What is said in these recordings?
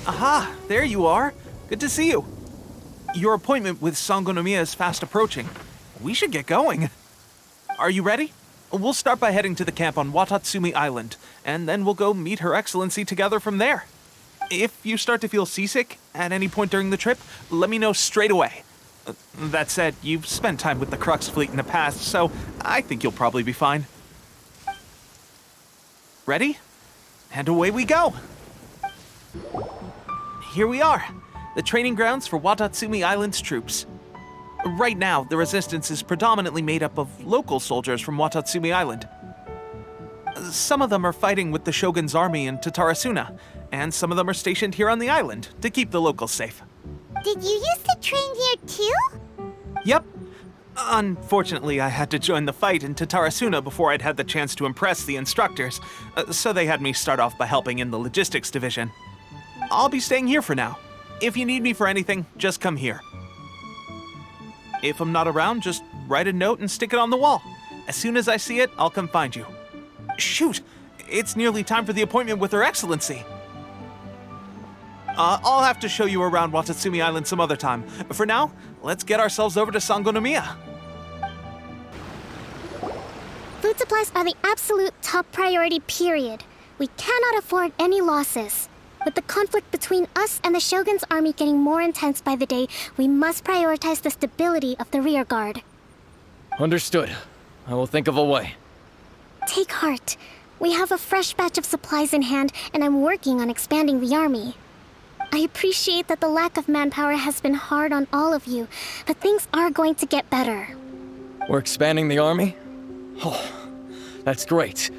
Aha, there you are. Good to see you. Your appointment with Sangonomiya is fast approaching. We should get going. Are you ready? We'll start by heading to the camp on Watatsumi Island, and then we'll go meet Her Excellency together from there. If you start to feel seasick at any point during the trip, let me know straight away. That said, you've spent time with the Crux fleet in the past, so I think you'll probably be fine. Ready? And away we go! Here we are, the training grounds for Watatsumi Island's troops. Right now, the resistance is predominantly made up of local soldiers from Watatsumi Island. Some of them are fighting with the Shogun's army in Tatarasuna, and some of them are stationed here on the island to keep the locals safe. Did you used to train here too? Yep. Unfortunately, I had to join the fight in Tatarasuna before I'd had the chance to impress the instructors, so they had me start off by helping in the logistics division. I'll be staying here for now. If you need me for anything, just come here. If I'm not around, just write a note and stick it on the wall. As soon as I see it, I'll come find you. Shoot! It's nearly time for the appointment with Her Excellency. I'll have to show you around Watatsumi Island some other time. For now, let's get ourselves over to Sangonomiya. Food supplies are the absolute top priority, period. We cannot afford any losses. With the conflict between us and the Shogun's army getting more intense by the day, we must prioritize the stability of the rear guard. Understood. I will think of a way. Take heart. We have a fresh batch of supplies in hand, and I'm working on expanding the army. I appreciate that the lack of manpower has been hard on all of you, but things are going to get better. We're expanding the army? Oh, that's great.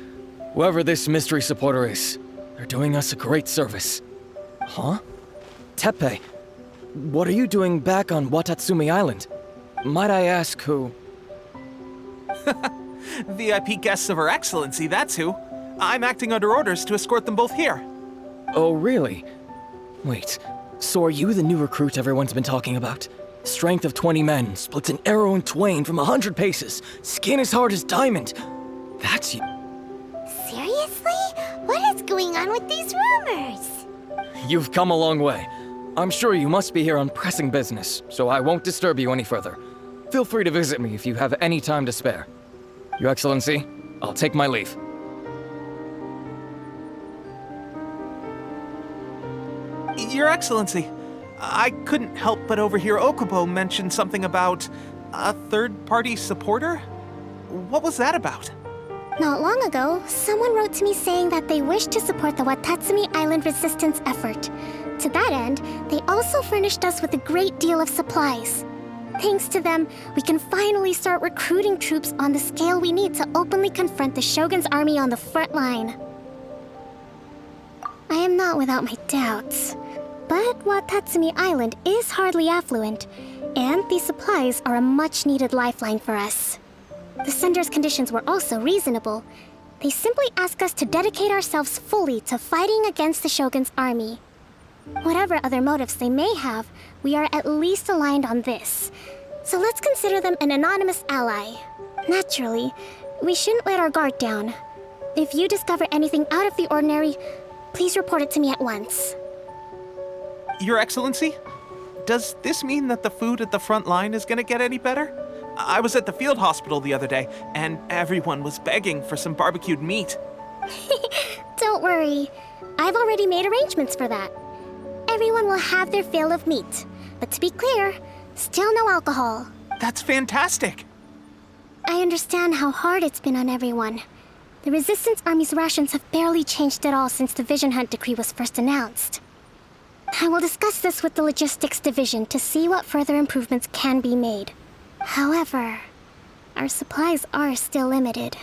Whoever this mystery supporter is, they're doing us a great service. Huh? Teppei, what are you doing back on Watatsumi Island? Might I ask who? VIP guests of Her Excellency, that's who. I'm acting under orders to escort them both here. Oh, really? Wait, so are you the new recruit everyone's been talking about? Strength of 20 men, splits an arrow in twain from 100 paces, skin as hard as diamond. That's you. Seriously? What is going on with these rumors? You've come a long way. I'm sure you must be here on pressing business, so I won't disturb you any further. Feel free to visit me if you have any time to spare. Your Excellency, I'll take my leave. Your Excellency, I couldn't help but overhear Okubo mention something about a third-party supporter? What was that about? Not long ago, someone wrote to me saying that they wish to support the Watatsumi Island resistance effort. To that end, they also furnished us with a great deal of supplies. Thanks to them, we can finally start recruiting troops on the scale we need to openly confront the Shogun's army on the front line. I am not without my doubts, but Watatsumi Island is hardly affluent, and these supplies are a much-needed lifeline for us. The sender's conditions were also reasonable. They simply ask us to dedicate ourselves fully to fighting against the Shogun's army. Whatever other motives they may have, we are at least aligned on this. So let's consider them an anonymous ally. Naturally, we shouldn't let our guard down. If you discover anything out of the ordinary, please report it to me at once. Your Excellency, does this mean that the food at the front line is gonna get any better? I was at the field hospital the other day, and everyone was begging for some barbecued meat. Don't worry. I've already made arrangements for that. Everyone will have their fill of meat. But to be clear, still no alcohol. That's fantastic! I understand how hard it's been on everyone. The Resistance Army's rations have barely changed at all since the Vision Hunt decree was first announced. I will discuss this with the Logistics Division to see what further improvements can be made. However, our supplies are still limited.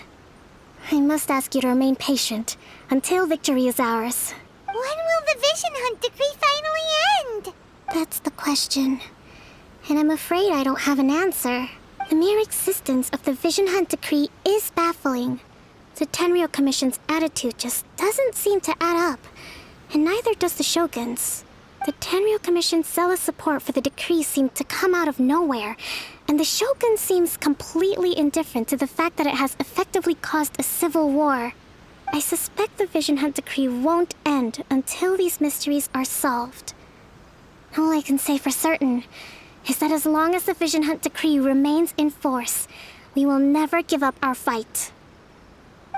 I must ask you to remain patient until victory is ours. When will the Vision Hunt decree finally end? That's the question. And I'm afraid I don't have an answer. The mere existence of the Vision Hunt decree is baffling. The Tenryou Commission's attitude just doesn't seem to add up, and neither does the Shogun's. The Tenryou Commission's zealous support for the decree seemed to come out of nowhere, and the Shogun seems completely indifferent to the fact that it has effectively caused a civil war. I suspect the Vision Hunt decree won't end until these mysteries are solved. All I can say for certain is that as long as the Vision Hunt decree remains in force, we will never give up our fight.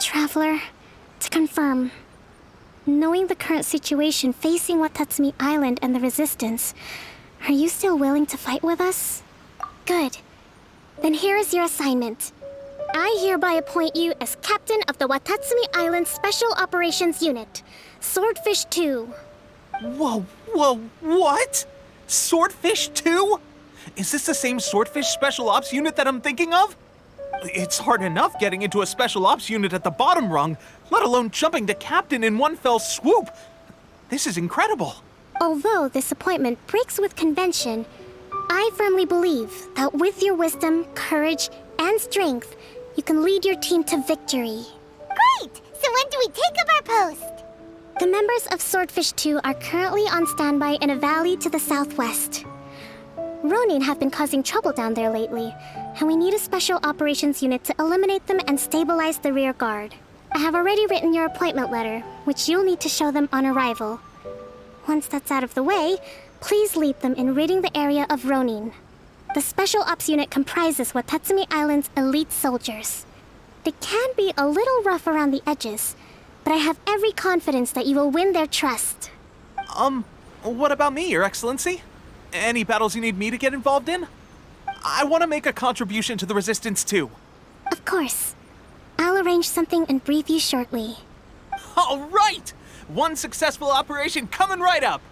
Traveler, to confirm, knowing the current situation facing Watatsumi Island and the Resistance, are you still willing to fight with us? Good. Then here is your assignment. I hereby appoint you as captain of the Watatsumi Island Special Operations Unit, Swordfish 2. Whoa, what? Swordfish 2? Is this the same Swordfish Special Ops unit that I'm thinking of? It's hard enough getting into a Special Ops unit at the bottom rung, let alone jumping to captain in one fell swoop. This is incredible. Although this appointment breaks with convention, I firmly believe that with your wisdom, courage, and strength, you can lead your team to victory. Great! So when do we take up our post? The members of Swordfish 2 are currently on standby in a valley to the southwest. Ronin have been causing trouble down there lately, and we need a special operations unit to eliminate them and stabilize the rear guard. I have already written your appointment letter, which you'll need to show them on arrival. Once that's out of the way, please lead them in ridding the area of Ronin. The Special Ops unit comprises Watatsumi Island's elite soldiers. They can be a little rough around the edges, but I have every confidence that you will win their trust. What about me, Your Excellency? Any battles you need me to get involved in? I want to make a contribution to the Resistance too. Of course. I'll arrange something and brief you shortly. All right! One successful operation coming right up!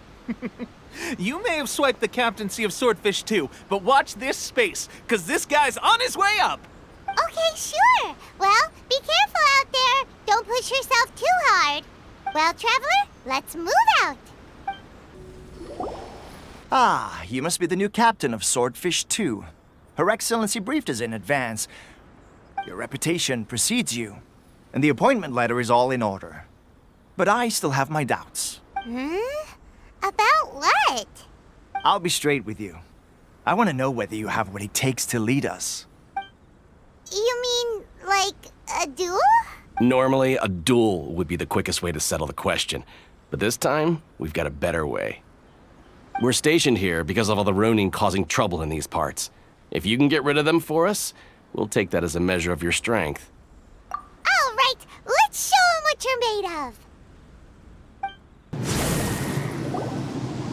You may have swiped the captaincy of Swordfish 2, but watch this space, because this guy's on his way up! Okay, sure. Well, be careful out there. Don't push yourself too hard. Well, Traveler, let's move out. Ah, you must be the new captain of Swordfish 2. Her Excellency briefed us in advance. Your reputation precedes you, and the appointment letter is all in order. But I still have my doubts. About what? I'll be straight with you. I want to know whether you have what it takes to lead us. You mean, like, a duel? Normally, a duel would be the quickest way to settle the question, but this time, we've got a better way. We're stationed here because of all the Ronin causing trouble in these parts. If you can get rid of them for us, we'll take that as a measure of your strength. All right, let's show 'em what you're made of.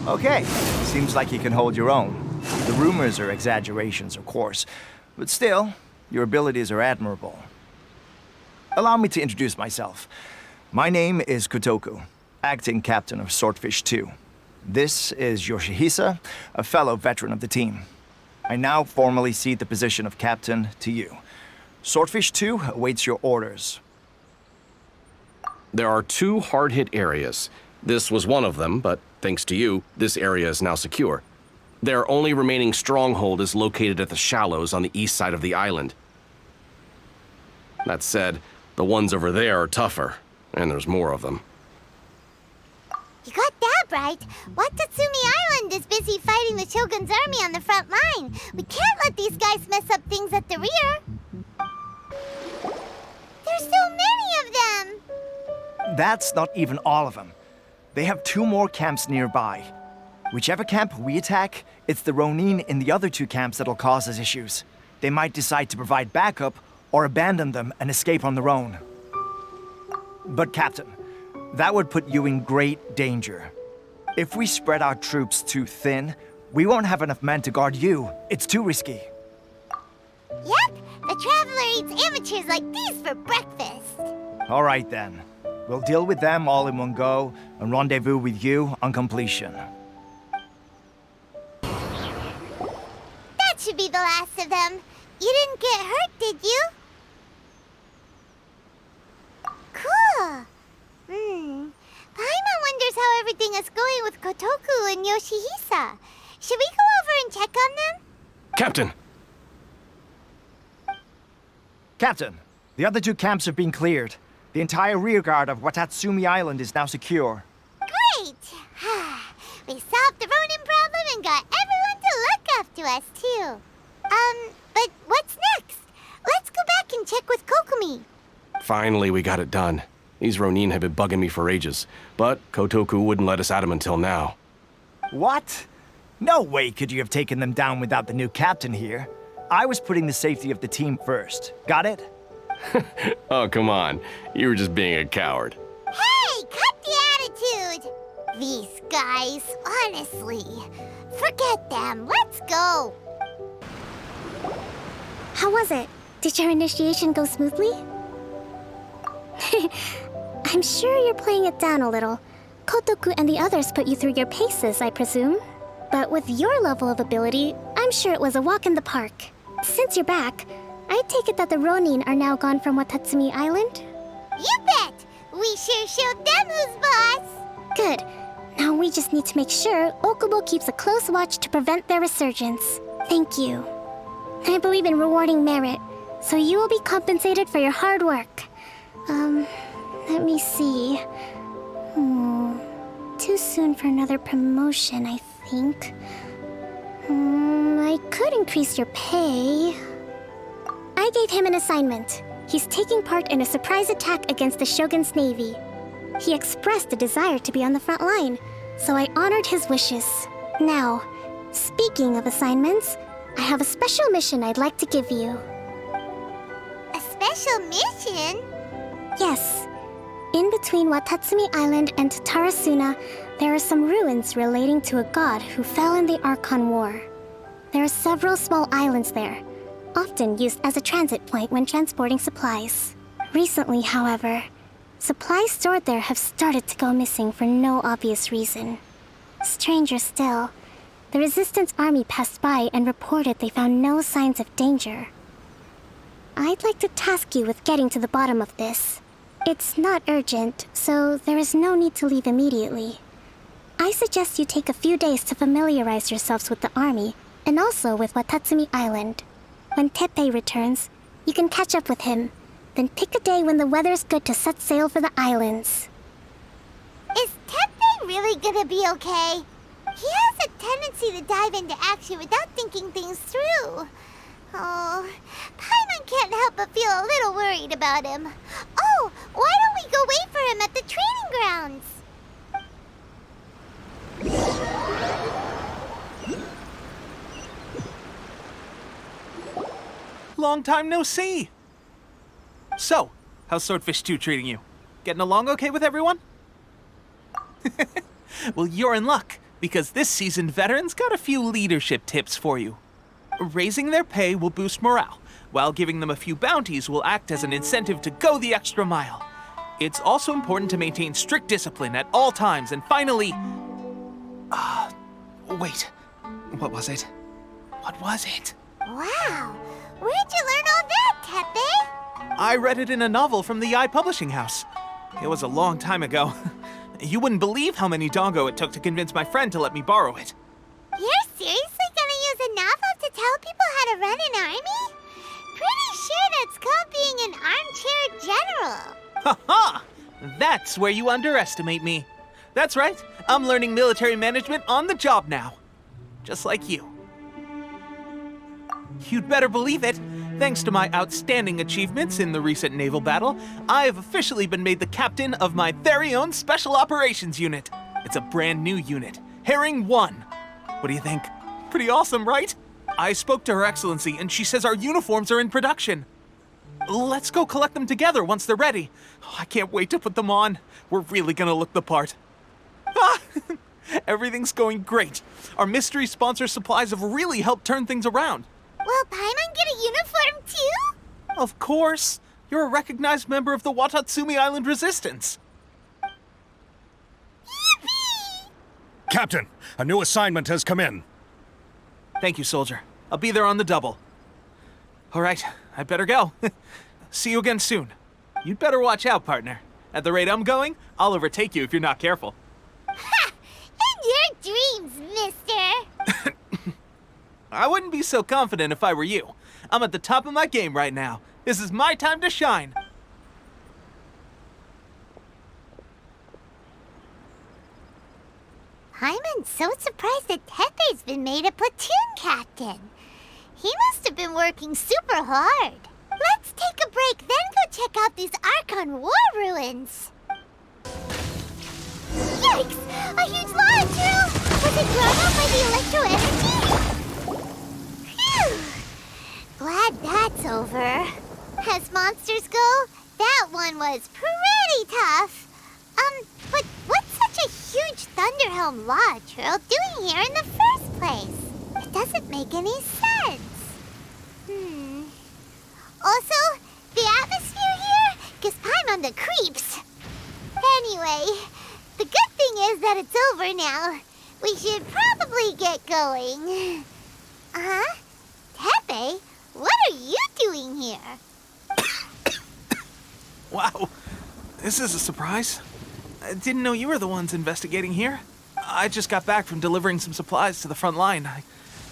Okay, seems like you can hold your own. The rumors are exaggerations, of course, but still, your abilities are admirable. Allow me to introduce myself. My name is Kotoku, acting captain of Swordfish 2. This is Yoshihisa, a fellow veteran of the team. I now formally cede the position of captain to you. Swordfish 2 awaits your orders. There are 2 hard-hit areas. This was one of them, but thanks to you, this area is now secure. Their only remaining stronghold is located at the shallows on the east side of the island. That said, the ones over there are tougher, and there's more of them. You got that right. Watatsumi Island is busy fighting the Shogun's army on the front line. We can't let these guys mess up things at the rear. There's so many of them. That's not even all of them. They have 2 more camps nearby. Whichever camp we attack, it's the Ronin in the other 2 camps that'll cause us issues. They might decide to provide backup or abandon them and escape on their own. But Captain, that would put you in great danger. If we spread our troops too thin, we won't have enough men to guard you. It's too risky. Yep, the Traveler eats amateurs like these for breakfast. All right then. We'll deal with them all in one go and rendezvous with you on completion. That should be the last of them. You didn't get hurt, did you? Cool. Paimon wonders how everything is going with Kotoku and Yoshihisa. Should we go over and check on them? Captain! Captain, the other 2 camps have been cleared. The entire rearguard of Watatsumi Island is now secure. Great! We solved the Ronin problem and got everyone to look after us, too. But what's next? Let's go back and check with Kokumi. Finally, we got it done. These Ronin have been bugging me for ages, but Kotoku wouldn't let us at him until now. What? No way could you have taken them down without the new captain here. I was putting the safety of the team first. Got it? Oh, come on. You were just being a coward. Hey, cut the attitude! These guys, honestly. Forget them. Let's go. How was it? Did your initiation go smoothly? I'm sure you're playing it down a little. Kotoku and the others put you through your paces, I presume. But with your level of ability, I'm sure it was a walk in the park. Since you're back, I take it that the Ronin are now gone from Watatsumi Island? You bet! We sure showed them who's boss! Good. Now we just need to make sure Okubo keeps a close watch to prevent their resurgence. Thank you. I believe in rewarding merit, so you will be compensated for your hard work. Let me see. Too soon for another promotion, I think. I could increase your pay. I gave him an assignment. He's taking part in a surprise attack against the Shogun's navy. He expressed a desire to be on the front line, so I honored his wishes. Now, speaking of assignments, I have a special mission I'd like to give you. A special mission? Yes. In between Watatsumi Island and Tarasuna, there are some ruins relating to a god who fell in the Archon War. There are several small islands there, often used as a transit point when transporting supplies. Recently, however, supplies stored there have started to go missing for no obvious reason. Stranger still, the Resistance army passed by and reported they found no signs of danger. I'd like to task you with getting to the bottom of this. It's not urgent, so there is no need to leave immediately. I suggest you take a few days to familiarize yourselves with the army, and also with Watatsumi Island. When Teppei returns, you can catch up with him, then pick a day when the weather's good to set sail for the islands. Is Teppei really gonna be okay? He has a tendency to dive into action without thinking things through. Oh, Paimon can't help but feel a little worried about him. Oh, why don't we go wait for him at the training grounds? Long time no see. So, how's Swordfish 2 treating you? Getting along okay with everyone? Well, you're in luck, because this seasoned veteran's got a few leadership tips for you. Raising their pay will boost morale, while giving them a few bounties will act as an incentive to go the extra mile. It's also important to maintain strict discipline at all times, and finally... wait. What was it? What was it? Wow, where'd you learn all that, Teppei? I read it in a novel from the Eye Publishing House. It was a long time ago. You wouldn't believe how many dongo it took to convince my friend to let me borrow it. You're seriously gonna use a novel to tell people how to run an army? Pretty sure that's called being an armchair general. Ha ha! That's where you underestimate me. That's right, I'm learning military management on the job now. Just like you. You'd better believe it. Thanks to my outstanding achievements in the recent naval battle, I have officially been made the captain of my very own Special Operations Unit. It's a brand new unit, Herring 1. What do you think? Pretty awesome, right? I spoke to Her Excellency, and she says our uniforms are in production. Let's go collect them together once they're ready. Oh, I can't wait to put them on. We're really gonna look the part. Ah! Everything's going great. Our mystery sponsor supplies have really helped turn things around. Will Paimon get a uniform too? Of course. You're a recognized member of the Watatsumi Island Resistance. Yippee! Captain, a new assignment has come in. Thank you, soldier. I'll be there on the double. All right, I better go. See you again soon. You'd better watch out, partner. At the rate I'm going, I'll overtake you if you're not careful. Ha! In your dreams, mister! I wouldn't be so confident if I were you. I'm at the top of my game right now. This is my time to shine. Paimon's so surprised that Teppei's been made a platoon captain. He must have been working super hard. Let's take a break. break, then go check out these Archon War ruins. Yikes! A huge lava, too! Was it drawn out by the electro energy? Phew! Glad that's over. As monsters go, that one was pretty tough. But what's such a huge Thunderhelm lava trail doing here in the first place? It doesn't make any sense. Also, the atmosphere here gives Paimon on the creeps. Anyway, the good thing is that it's over now. We should probably get going. Tepe, what are you doing here? Wow, this is a surprise. I didn't know you were the ones investigating here. I just got back from delivering some supplies to the front line. I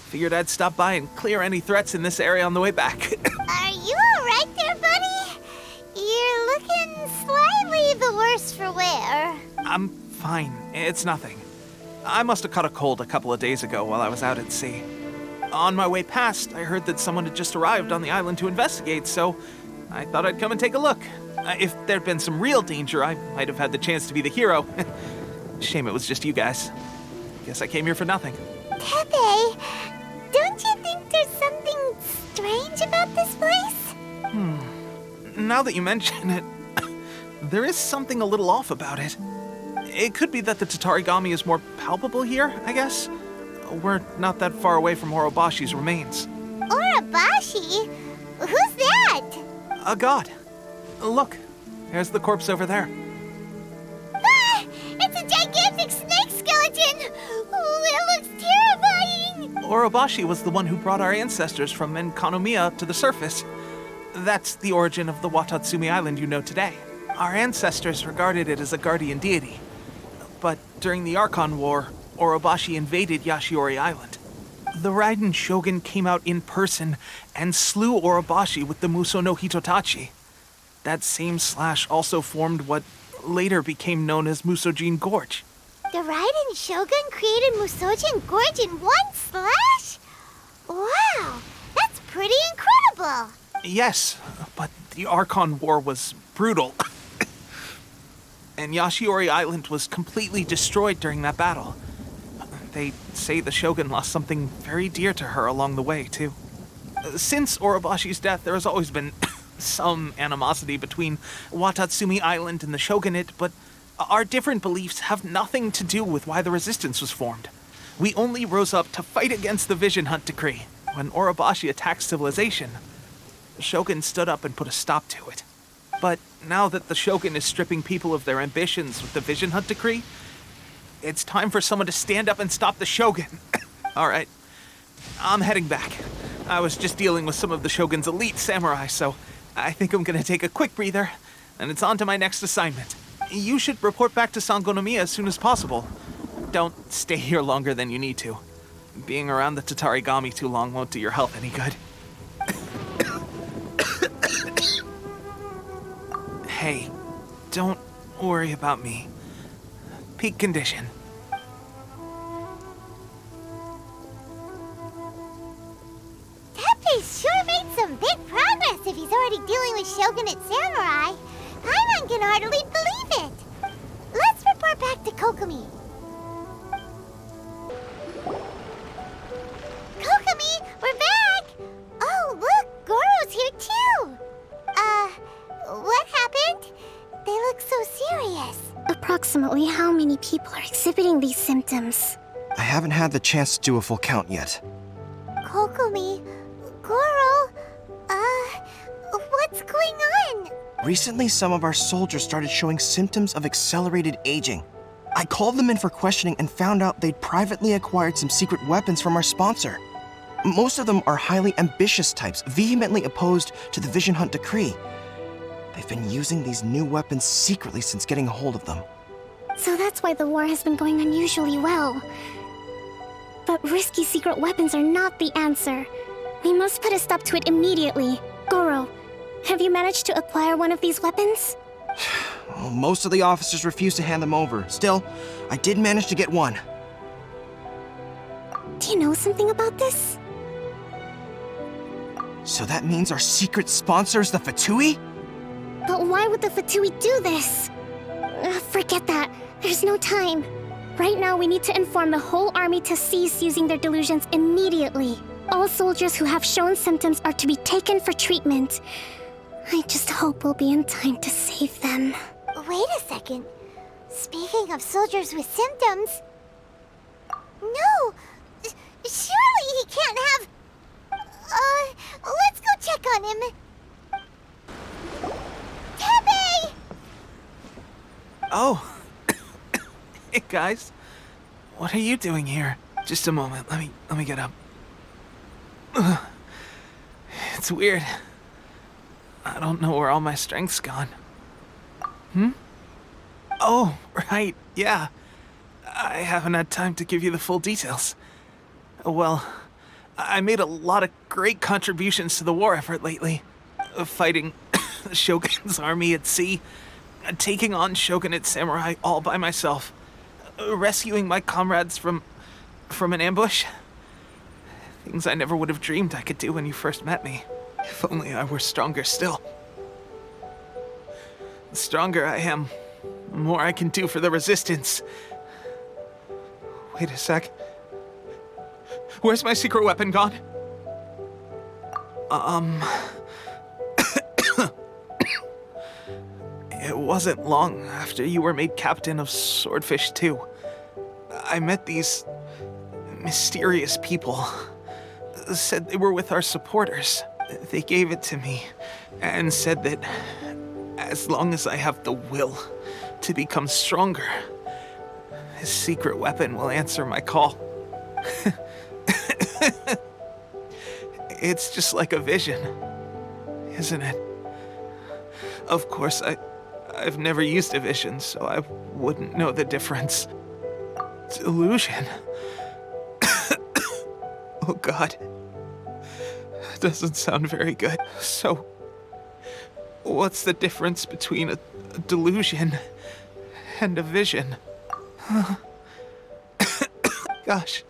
figured I'd stop by and clear any threats in this area on the way back. Are you alright there, buddy? You're looking slightly the worse for wear. I'm fine. It's nothing. I must have caught a cold a couple of days ago while I was out at sea. On my way past, I heard that someone had just arrived on the island to investigate, so I thought I'd come and take a look. If there'd been some real danger, I might have had the chance to be the hero. Shame it was just you guys. Guess I came here for nothing. Tepe, don't you think there's something strange about this place? Now that you mention it, there is something a little off about it. It could be that the Tatarigami is more palpable here, I guess. We're not that far away from Orobashi's remains. Orobashi? Who's that? A god. Look, there's the corpse over there. Ah! It's a gigantic snake skeleton! Oh, it looks terrifying! Orobashi was the one who brought our ancestors from Enkanomiya to the surface. That's the origin of the Watatsumi Island you know today. Our ancestors regarded it as a guardian deity. But during the Archon War, Orobashi invaded Yashiori Island. The Raiden Shogun came out in person and slew Orobashi with the Muso no Hitotachi. That same slash also formed what later became known as Musojin Gorge. The Raiden Shogun created Musojin Gorge in one slash? Wow, that's pretty incredible! Yes, but the Archon War was brutal. And Yashiori Island was completely destroyed during that battle. They say the Shogun lost something very dear to her along the way, too. Since Orobashi's death, there has always been some animosity between Watatsumi Island and the Shogunate, but our different beliefs have nothing to do with why the resistance was formed. We only rose up to fight against the Vision Hunt Decree. When Orobashi attacked civilization, the Shogun stood up and put a stop to it. But now that the Shogun is stripping people of their ambitions with the Vision Hunt Decree, it's time for someone to stand up and stop the Shogun. All right, I'm heading back. I was just dealing with some of the Shogun's elite samurai, so I think I'm gonna take a quick breather, and it's on to my next assignment. You should report back to Sangonomiya as soon as possible. Don't stay here longer than you need to. Being around the Tatarigami too long won't do your health any good. Hey, don't worry about me. Peak condition. Tepe sure made some big progress if he's already dealing with Shogunate samurai. Paimon can hardly believe it. Let's report back to Kokomi. Kokomi, we're back! Oh, look, Goro's here too! What happened? They look so serious. Approximately how many people are exhibiting these symptoms? I haven't had the chance to do a full count yet. Kokomi, Goro, what's going on? Recently, some of our soldiers started showing symptoms of accelerated aging. I called them in for questioning and found out they'd privately acquired some secret weapons from our sponsor. Most of them are highly ambitious types, vehemently opposed to the Vision Hunt Decree. They've been using these new weapons secretly since getting a hold of them. So that's why the war has been going unusually well. But risky secret weapons are not the answer. We must put a stop to it immediately. Goro, have you managed to acquire one of these weapons? Well, most of the officers refuse to hand them over. Still, I did manage to get one. Do you know something about this? So that means our secret sponsor is the Fatui? But why would the Fatui do this? Forget that. There's no time. Right now, we need to inform the whole army to cease using their delusions immediately. All soldiers who have shown symptoms are to be taken for treatment. I just hope we'll be in time to save them. Wait a second. Speaking of soldiers with symptoms... No! Surely he can't have... let's go check on him. Tepe! Oh. Hey, guys. What are you doing here? Just a moment. Let me get up. Ugh. It's weird. I don't know where all my strength's gone. Oh, right. Yeah. I haven't had time to give you the full details. Well, I made a lot of great contributions to the war effort lately. Fighting the Shogun's army at sea, taking on Shogunate samurai all by myself, rescuing my comrades from an ambush. Things I never would have dreamed I could do when you first met me. If only I were stronger still. The stronger I am, the more I can do for the Resistance. Wait a sec. Where's my secret weapon gone? It wasn't long after you were made captain of Swordfish 2. I met these mysterious people. Said they were with our supporters. They gave it to me and said that as long as I have the will to become stronger, his secret weapon will answer my call. It's just like a vision, isn't it? Of course, I've never used a vision, so I wouldn't know the difference. Delusion. Oh God. That doesn't sound very good. So, what's the difference between a delusion and a vision? Gosh.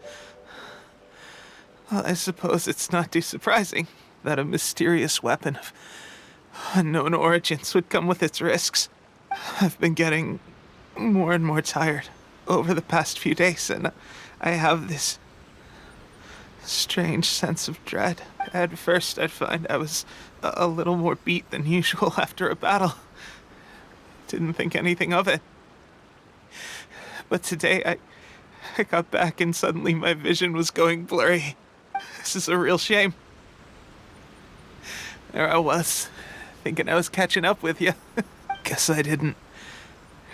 Well, I suppose it's not too surprising that a mysterious weapon of unknown origins would come with its risks. I've been getting more and more tired over the past few days, and I have this strange sense of dread. At first, I'd find I was a little more beat than usual after a battle. Didn't think anything of it. But today, I got back and suddenly my vision was going blurry. This is a real shame. There I was, thinking I was catching up with you. Guess I didn't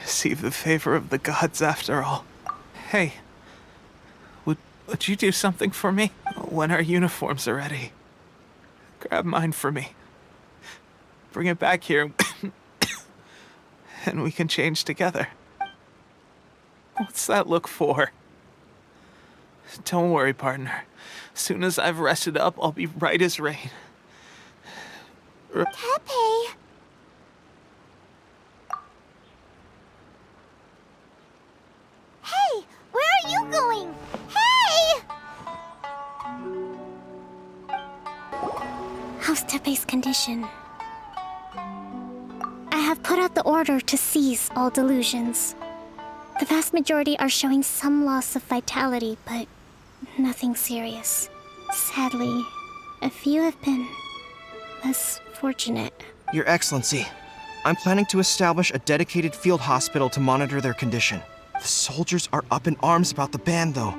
receive the favor of the gods after all. Hey, would you do something for me? When our uniforms are ready, grab mine for me. Bring it back here, and we can change together. What's that look for? Don't worry, partner. As soon as I've rested up, I'll be right as rain. Tepe! Hey! Where are you going? Hey! How's Tepe's condition? I have put out the order to cease all delusions. The vast majority are showing some loss of vitality, but nothing serious. Sadly, a few have been less fortunate. Your Excellency, I'm planning to establish a dedicated field hospital to monitor their condition. The soldiers are up in arms about the ban, though.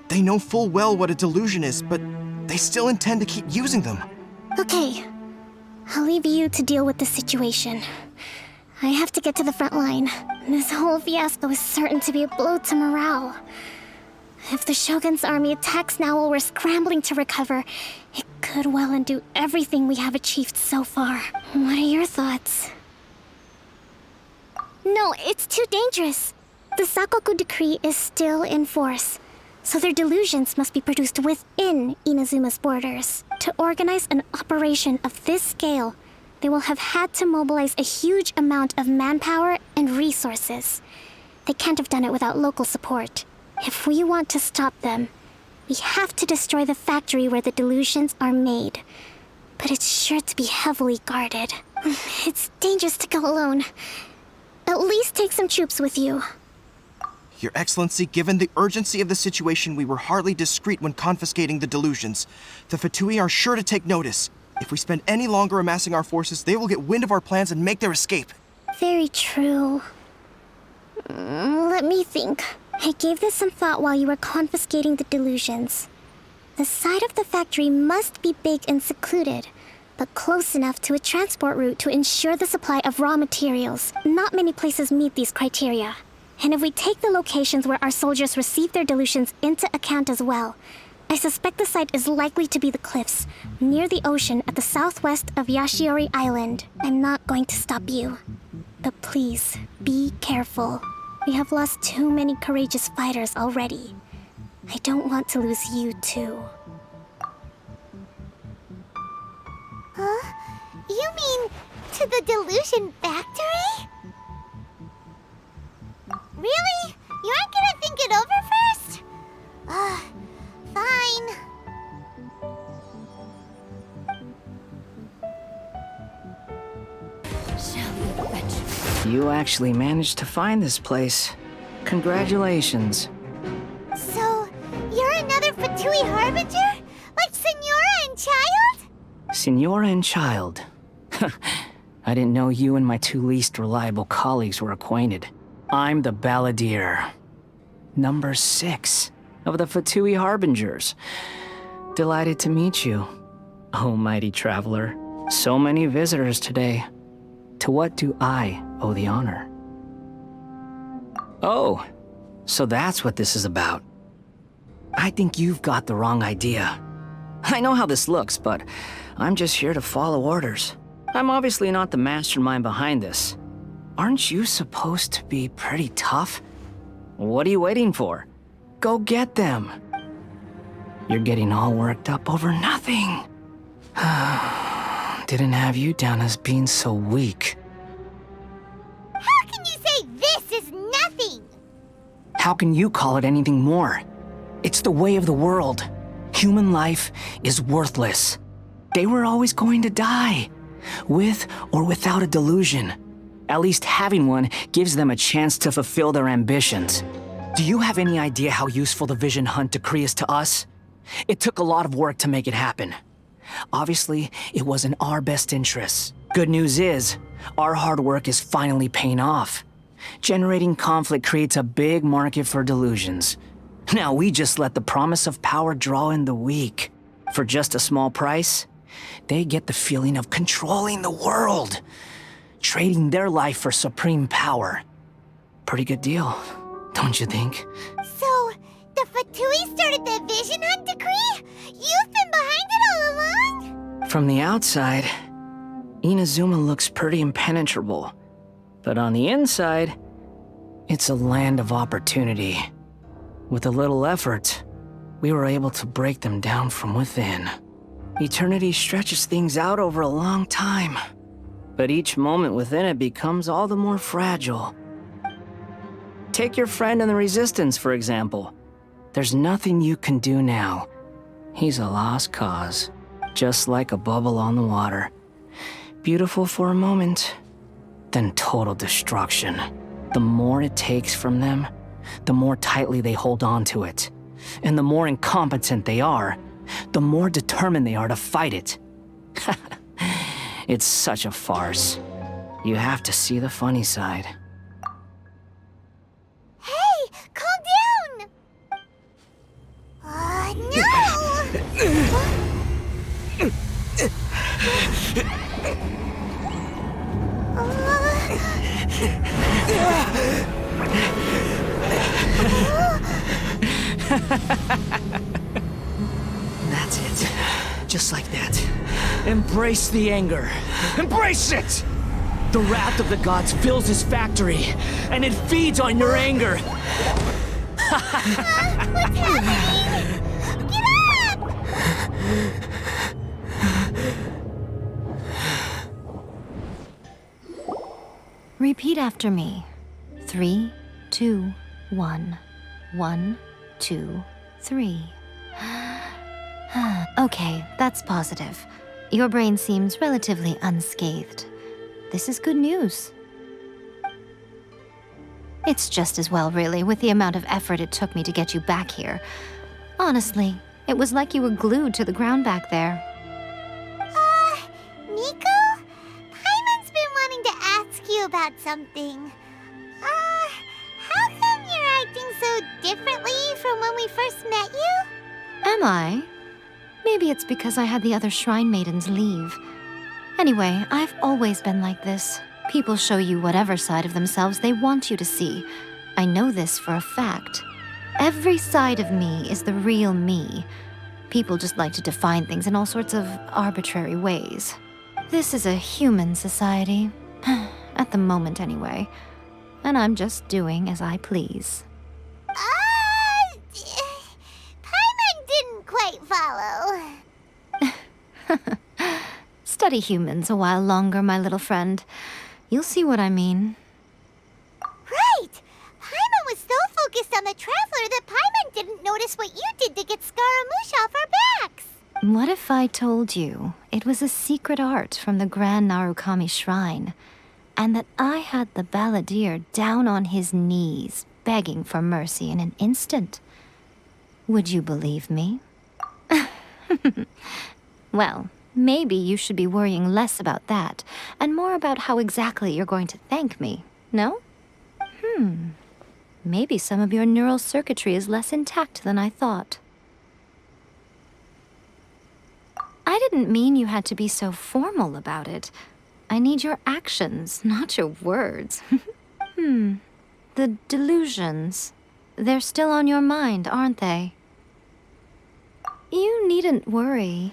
They know full well what a delusion is, but they still intend to keep using them. Okay, I'll leave you to deal with the situation. I have to get to the front line. This whole fiasco is certain to be a blow to morale. If the Shogun's army attacks now while we're scrambling to recover, it could well undo everything we have achieved so far. What are your thoughts? No, it's too dangerous. The Sakoku decree is still in force, so their delusions must be produced within Inazuma's borders. To organize an operation of this scale, they will have had to mobilize a huge amount of manpower and resources. They can't have done it without local support. If we want to stop them, we have to destroy the factory where the delusions are made. but it's sure to be heavily guarded. It's dangerous to go alone. At least take some troops with you. Your Excellency, given the urgency of the situation, we were hardly discreet when confiscating the delusions. The Fatui are sure to take notice. If we spend any longer amassing our forces, they will get wind of our plans and make their escape. Very true. Let me think. I gave this some thought while you were confiscating the delusions. The side of the factory must be big and secluded, but close enough to a transport route to ensure the supply of raw materials. Not many places meet these criteria. And if we take the locations where our soldiers receive their delusions into account as well, I suspect the site is likely to be the cliffs, near the ocean at the southwest of Yashiori Island. I'm not going to stop you. But please, be careful. We have lost too many courageous fighters already. I don't want to lose you too. Huh? You mean to the delusion factory? Really? You aren't gonna think it over first? Fine. You actually managed to find this place. Congratulations. So, you're another Fatui Harbinger? Like Senora and Child? Senora and Child. I didn't know you and my two least reliable colleagues were acquainted. I'm the Balladeer. Number 6 of the Fatui Harbingers. Delighted to meet you, oh mighty traveler. So many visitors today. To what do I owe the honor? Oh, so that's what this is about. I think you've got the wrong idea. I know how this looks, but I'm just here to follow orders. I'm obviously not the mastermind behind this. Aren't you supposed to be pretty tough? What are you waiting for? Go get them. You're getting all worked up over nothing. Didn't have you down as being so weak. How can you say this is nothing? How can you call it anything more? It's the way of the world. Human life is worthless. They were always going to die, with or without a delusion. At least having one gives them a chance to fulfill their ambitions. Do you have any idea how useful the Vision Hunt decree is to us? It took a lot of work to make it happen. Obviously, it was in our best interests. Good news is, our hard work is finally paying off. Generating conflict creates a big market for delusions. Now we just let the promise of power draw in the weak. For just a small price, they get the feeling of controlling the world. Trading their life for supreme power. Pretty good deal, don't you think? So, the Fatui started the Vision Hunt decree? You've been behind it all along? From the outside, Inazuma looks pretty impenetrable. But on the inside, it's a land of opportunity. With a little effort, we were able to break them down from within. Eternity stretches things out over a long time, but each moment within it becomes all the more fragile. Take your friend in the Resistance, for example. There's nothing you can do now. He's a lost cause, just like a bubble on the water. Beautiful for a moment, then total destruction. The more it takes from them, the more tightly they hold on to it. And the more incompetent they are, the more determined they are to fight it. It's such a farce. You have to see the funny side. Hey, calm down! That's it. Just like that. Embrace the anger. Embrace it! The wrath of the gods fills this factory, and it feeds on your anger. What's happening? Get up! Repeat after me. 3, 2, 1. 1, 2, 3. Okay, that's positive. Your brain seems relatively unscathed. This is good news. It's just as well, really, with the amount of effort it took me to get you back here. Honestly, it was like you were glued to the ground back there. Nico? Paimon's been wanting to ask you about something. How come you're acting so differently from when we first met you? Am I? Maybe it's because I had the other Shrine Maidens leave. Anyway, I've always been like this. People show you whatever side of themselves they want you to see. I know this for a fact. Every side of me is the real me. People just like to define things in all sorts of arbitrary ways. This is a human society. At the moment, anyway. And I'm just doing as I please. Paimon didn't quite follow. Study humans a while longer, my little friend. You'll see what I mean. Right! Paimon was so focused on the Traveler that Paimon didn't notice what you did to get Scaramouche off our backs. What if I told you it was a secret art from the Grand Narukami Shrine, and that I had the balladeer down on his knees, begging for mercy in an instant? Would you believe me? Well, maybe you should be worrying less about that, and more about how exactly you're going to thank me, no? Maybe some of your neural circuitry is less intact than I thought. I didn't mean you had to be so formal about it. I need your actions, not your words. The delusions. They're still on your mind, aren't they? You needn't worry.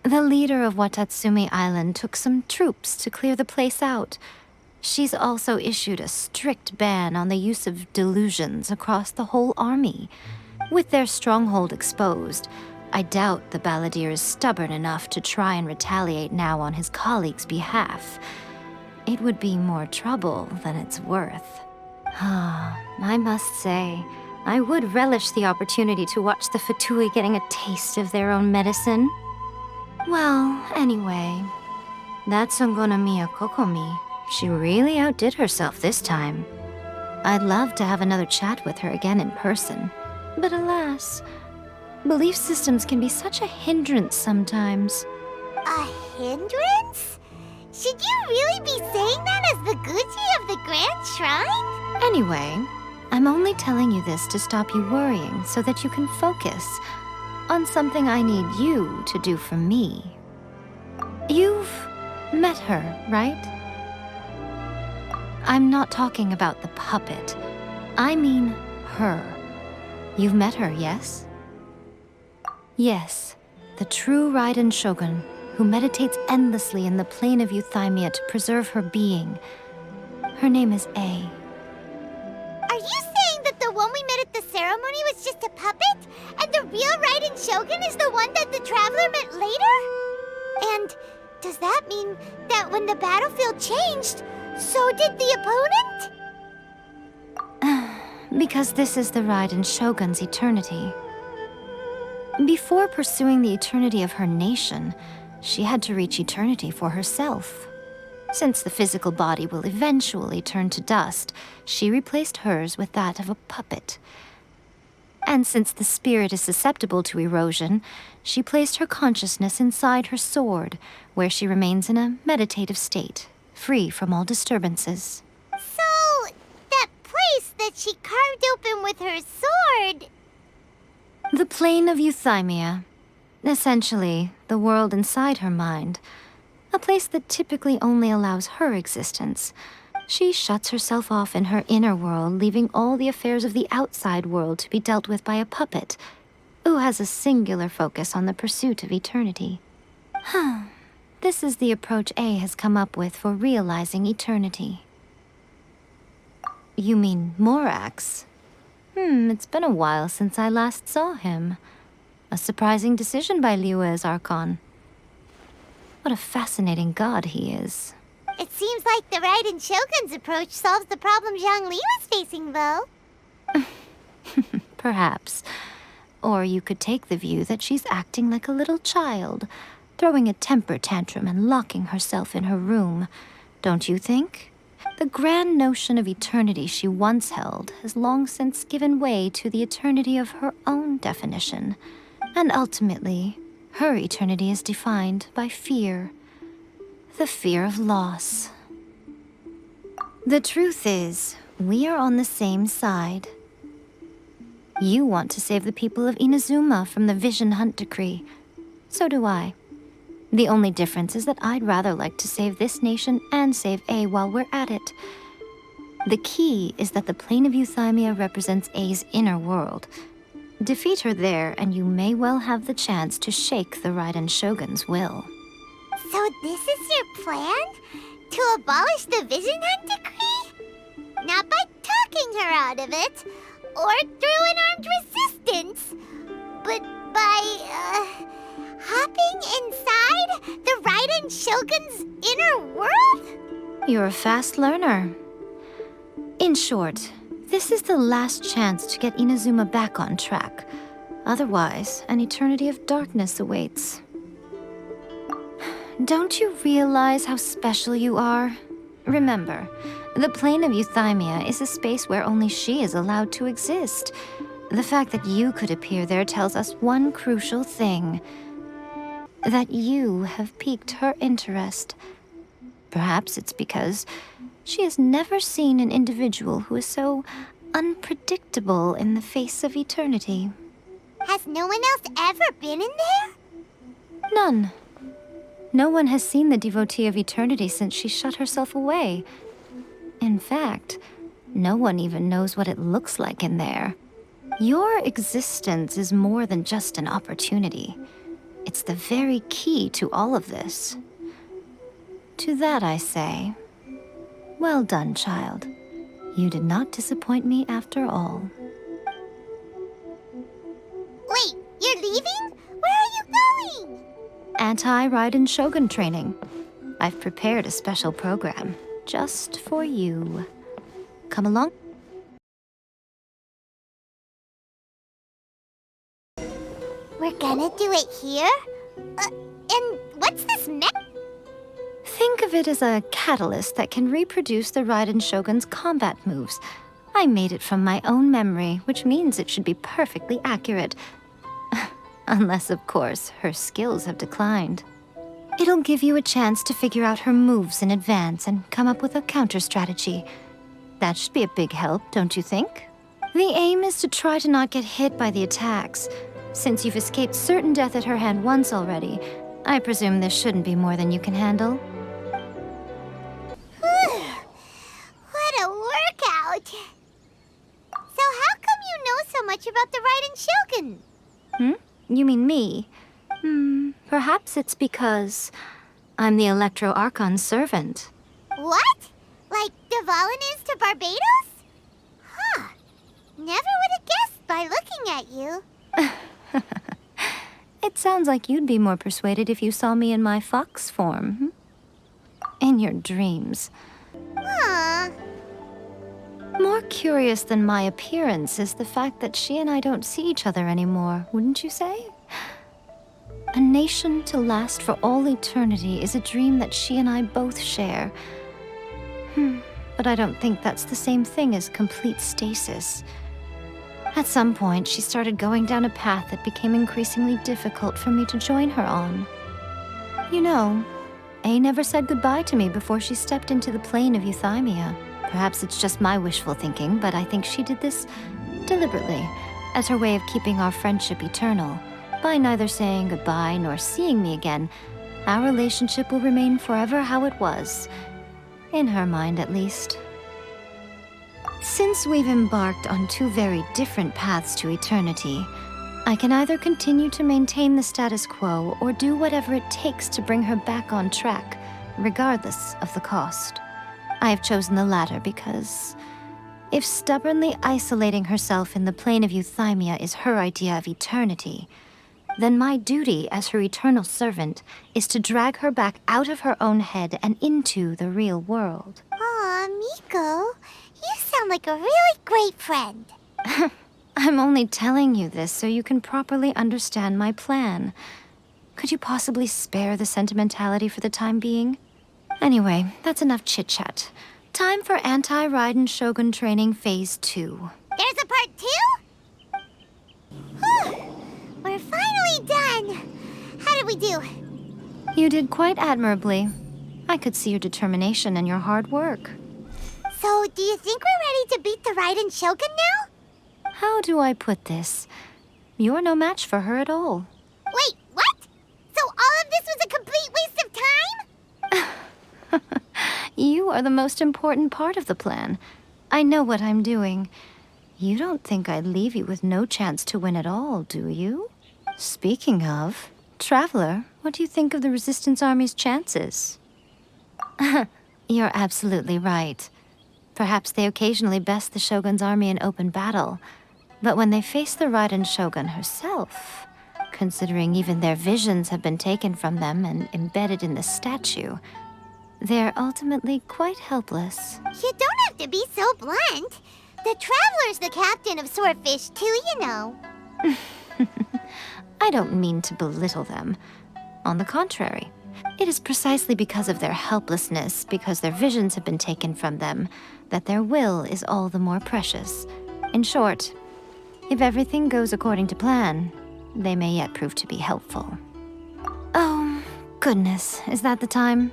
The leader of Watatsumi Island took some troops to clear the place out. She's also issued a strict ban on the use of delusions across the whole army. With their stronghold exposed, I doubt the balladeer is stubborn enough to try and retaliate now on his colleagues' behalf. It would be more trouble than it's worth. I must say, I would relish the opportunity to watch the Fatui getting a taste of their own medicine. Well, anyway, that Songonomiya Kokomi, she really outdid herself this time. I'd love to have another chat with her again in person, but alas, belief systems can be such a hindrance sometimes. A hindrance? Should you really be saying that as the Gucci of the Grand Shrine? Anyway, I'm only telling you this to stop you worrying so that you can focus on something I need you to do for me. You've met her, right? I'm not talking about the puppet. I mean her. You've met her, yes? Yes, the true Raiden Shogun, who meditates endlessly in the plane of Euthymia to preserve her being. Her name is A. Are you saying that the one we met at the ceremony was just a puppet? And the real Raiden Shogun is the one that the Traveler met later? And does that mean that when the battlefield changed, so did the opponent? Because this is the Raiden Shogun's eternity. Before pursuing the eternity of her nation, she had to reach eternity for herself. Since the physical body will eventually turn to dust, she replaced hers with that of a puppet. And since the spirit is susceptible to erosion, she placed her consciousness inside her sword, where she remains in a meditative state, free from all disturbances. So, that place that she carved open with her sword... The plane of Euthymia. Essentially, the world inside her mind. A place that typically only allows her existence. She shuts herself off in her inner world, leaving all the affairs of the outside world to be dealt with by a puppet, who has a singular focus on the pursuit of eternity. This is the approach A has come up with for realizing eternity. You mean Morax? It's been a while since I last saw him. A surprising decision by Liyue's Archon. What a fascinating god he is. It seems like the Raiden Shogun's approach solves the problem Zhang Li was facing, though. Perhaps. Or you could take the view that she's acting like a little child, throwing a temper tantrum and locking herself in her room, don't you think? The grand notion of eternity she once held has long since given way to the eternity of her own definition, and ultimately, her eternity is defined by fear. The fear of loss. The truth is, we are on the same side. You want to save the people of Inazuma from the Vision Hunt decree. So do I. The only difference is that I'd rather like to save this nation and save A while we're at it. The key is that the plane of Euthymia represents A's inner world. Defeat her there, and you may well have the chance to shake the Raiden Shogun's will. So this is your plan? To abolish the Vision Hunt decree? Not by talking her out of it, or through an armed resistance, but by, hopping inside the Raiden Shogun's inner world? You're a fast learner. In short, this is the last chance to get Inazuma back on track. Otherwise, an eternity of darkness awaits. Don't you realize how special you are? Remember, the plane of Euthymia is a space where only she is allowed to exist. The fact that you could appear there tells us one crucial thing. That you have piqued her interest. Perhaps it's because she has never seen an individual who is so unpredictable in the face of eternity. Has no one else ever been in there? None. No one has seen the devotee of eternity since she shut herself away. In fact, no one even knows what it looks like in there. Your existence is more than just an opportunity. It's the very key to all of this. To that I say, well done, child. You did not disappoint me after all. Wait, you're leaving? Where are you going? Anti-Raiden Shogun training. I've prepared a special program just for you. Come along. We're gonna do it here? And what's this Think of it as a catalyst that can reproduce the Raiden Shogun's combat moves. I made it from my own memory, which means it should be perfectly accurate. Unless, of course, her skills have declined. It'll give you a chance to figure out her moves in advance and come up with a counter-strategy. That should be a big help, don't you think? The aim is to try to not get hit by the attacks. Since you've escaped certain death at her hand once already, I presume this shouldn't be more than you can handle. What a workout! So how come you know so much about the Raiden Shogun? You mean me? Perhaps it's because I'm the Electro Archon's servant. What? Like Devalin is to Barbados? Huh. Never would have guessed by looking at you. It sounds like you'd be more persuaded if you saw me in my fox form. In your dreams. Aw. More curious than my appearance is the fact that she and I don't see each other anymore, wouldn't you say? A nation to last for all eternity is a dream that she and I both share. But I don't think that's the same thing as complete stasis. At some point, she started going down a path that became increasingly difficult for me to join her on. You know, A never said goodbye to me before she stepped into the plane of Euthymia. Perhaps it's just my wishful thinking, but I think she did this deliberately, as her way of keeping our friendship eternal. By neither saying goodbye nor seeing me again, our relationship will remain forever how it was. In her mind, at least. Since we've embarked on two very different paths to eternity, I can either continue to maintain the status quo or do whatever it takes to bring her back on track, regardless of the cost. I have chosen the latter because if stubbornly isolating herself in the plane of Euthymia is her idea of eternity, then my duty as her eternal servant is to drag her back out of her own head and into the real world. Aw, Miko, you sound like a really great friend. I'm only telling you this so you can properly understand my plan. Could you possibly spare the sentimentality for the time being? Anyway, that's enough chit-chat. Time for Anti-Raiden Shogun Training Phase 2. There's a part 2? Whew! We're finally done! How did we do? You did quite admirably. I could see your determination and your hard work. So, do you think we're ready to beat the Raiden Shogun now? How do I put this? You're no match for her at all. Wait, what? So all of this was a complete waste of time? You are the most important part of the plan. I know what I'm doing. You don't think I'd leave you with no chance to win at all, do you? Speaking of, Traveler, what do you think of the Resistance Army's chances? You're absolutely right. Perhaps they occasionally best the Shogun's army in open battle, but when they face the Raiden Shogun herself, considering even their visions have been taken from them and embedded in the statue, they're ultimately quite helpless. You don't have to be so blunt. The Traveler's the captain of Swordfish too, you know. I don't mean to belittle them. On the contrary, it is precisely because of their helplessness, because their visions have been taken from them, that their will is all the more precious. In short, if everything goes according to plan, they may yet prove to be helpful. Oh, goodness, is that the time?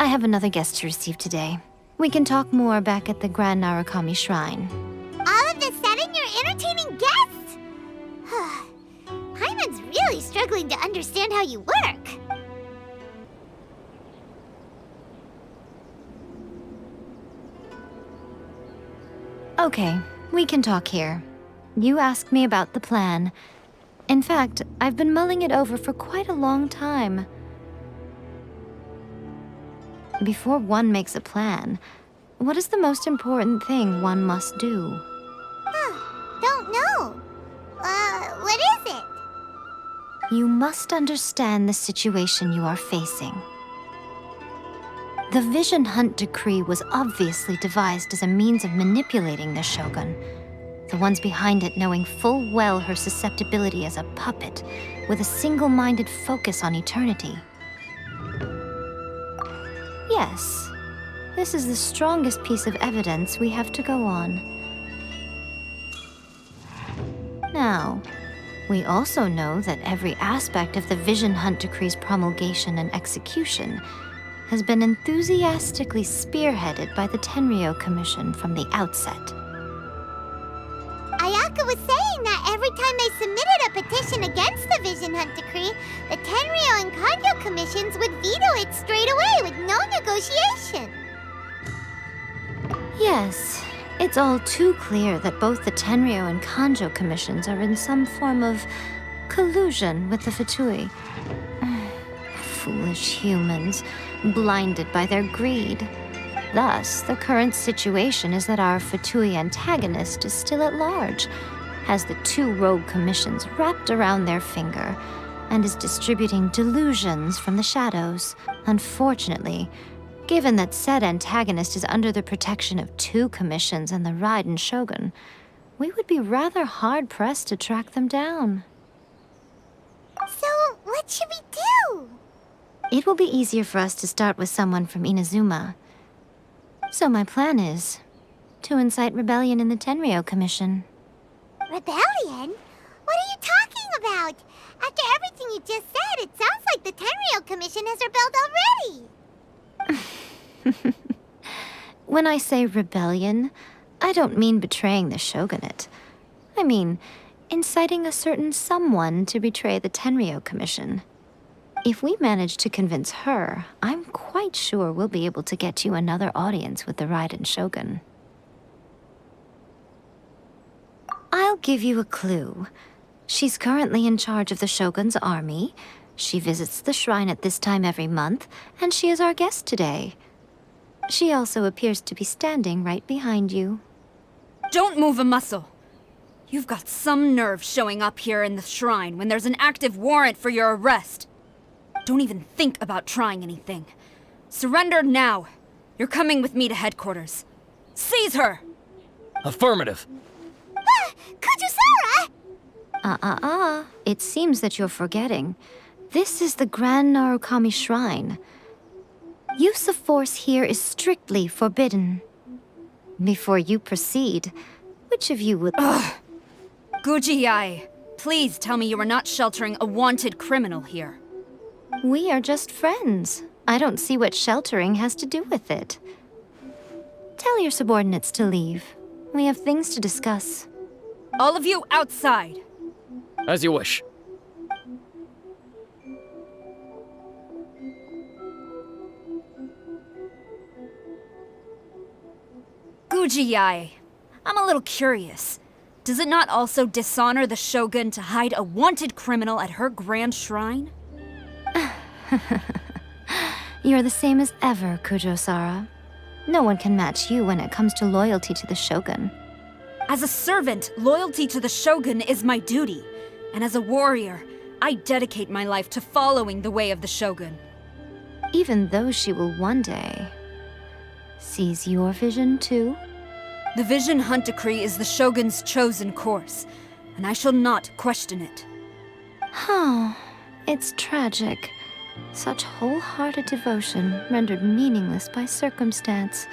I have another guest to receive today. We can talk more back at the Grand Narukami Shrine. All of this sudden, you're entertaining guests? Paimon's really struggling to understand how you work. Okay, we can talk here. You asked me about the plan. In fact, I've been mulling it over for quite a long time. Before one makes a plan, what is the most important thing one must do? Don't know. What is it? You must understand the situation you are facing. The Vision Hunt Decree was obviously devised as a means of manipulating the Shogun, the ones behind it knowing full well her susceptibility as a puppet, with a single-minded focus on eternity. Yes, this is the strongest piece of evidence we have to go on. Now, we also know that every aspect of the Vision Hunt Decree's promulgation and execution has been enthusiastically spearheaded by the Tenryo Commission from the outset. Ayaka was saying that every time they submitted a petition against the Vision Hunt Decree, the Tenryo and Kanjo commissions would veto it straight away with no negotiation. Yes, it's all too clear that both the Tenryo and Kanjo commissions are in some form of collusion with the Fatui. Foolish humans, blinded by their greed. Thus, the current situation is that our Fatui antagonist is still at large, has the two rogue commissions wrapped around their finger, and is distributing delusions from the shadows. Unfortunately, given that said antagonist is under the protection of two commissions and the Raiden Shogun, we would be rather hard-pressed to track them down. So, what should we do? It will be easier for us to start with someone from Inazuma. So my plan is to incite rebellion in the Tenryo Commission. Rebellion? What are you talking about? After everything you just said, it sounds like the Tenryo Commission has rebelled already. When I say rebellion, I don't mean betraying the shogunate. I mean inciting a certain someone to betray the Tenryo Commission. If we manage to convince her, I'm quite sure we'll be able to get you another audience with the Raiden Shogun. I'll give you a clue. She's currently in charge of the Shogun's army. She visits the shrine at this time every month, and she is our guest today. She also appears to be standing right behind you. Don't move a muscle. You've got some nerve showing up here in the shrine when there's an active warrant for your arrest. Don't even think about trying anything. Surrender now. You're coming with me to headquarters. Seize her! Affirmative. Kujusara! It seems that you're forgetting. This is the Grand Narukami Shrine. Use of force here is strictly forbidden. Before you proceed, which of you would... Guji-ai, please tell me you are not sheltering a wanted criminal here. We are just friends. I don't see what sheltering has to do with it. Tell your subordinates to leave. We have things to discuss. All of you outside! As you wish. Guji-ai, I'm a little curious. Does it not also dishonor the Shogun to hide a wanted criminal at her grand shrine? You're the same as ever, Kujo-sara. No one can match you when it comes to loyalty to the Shogun. As a servant, loyalty to the Shogun is my duty. And as a warrior, I dedicate my life to following the way of the Shogun. Even though she will one day seize your vision too? The Vision Hunt Decree is the Shogun's chosen course, and I shall not question it. Oh, it's tragic. Such wholehearted devotion rendered meaningless by circumstance.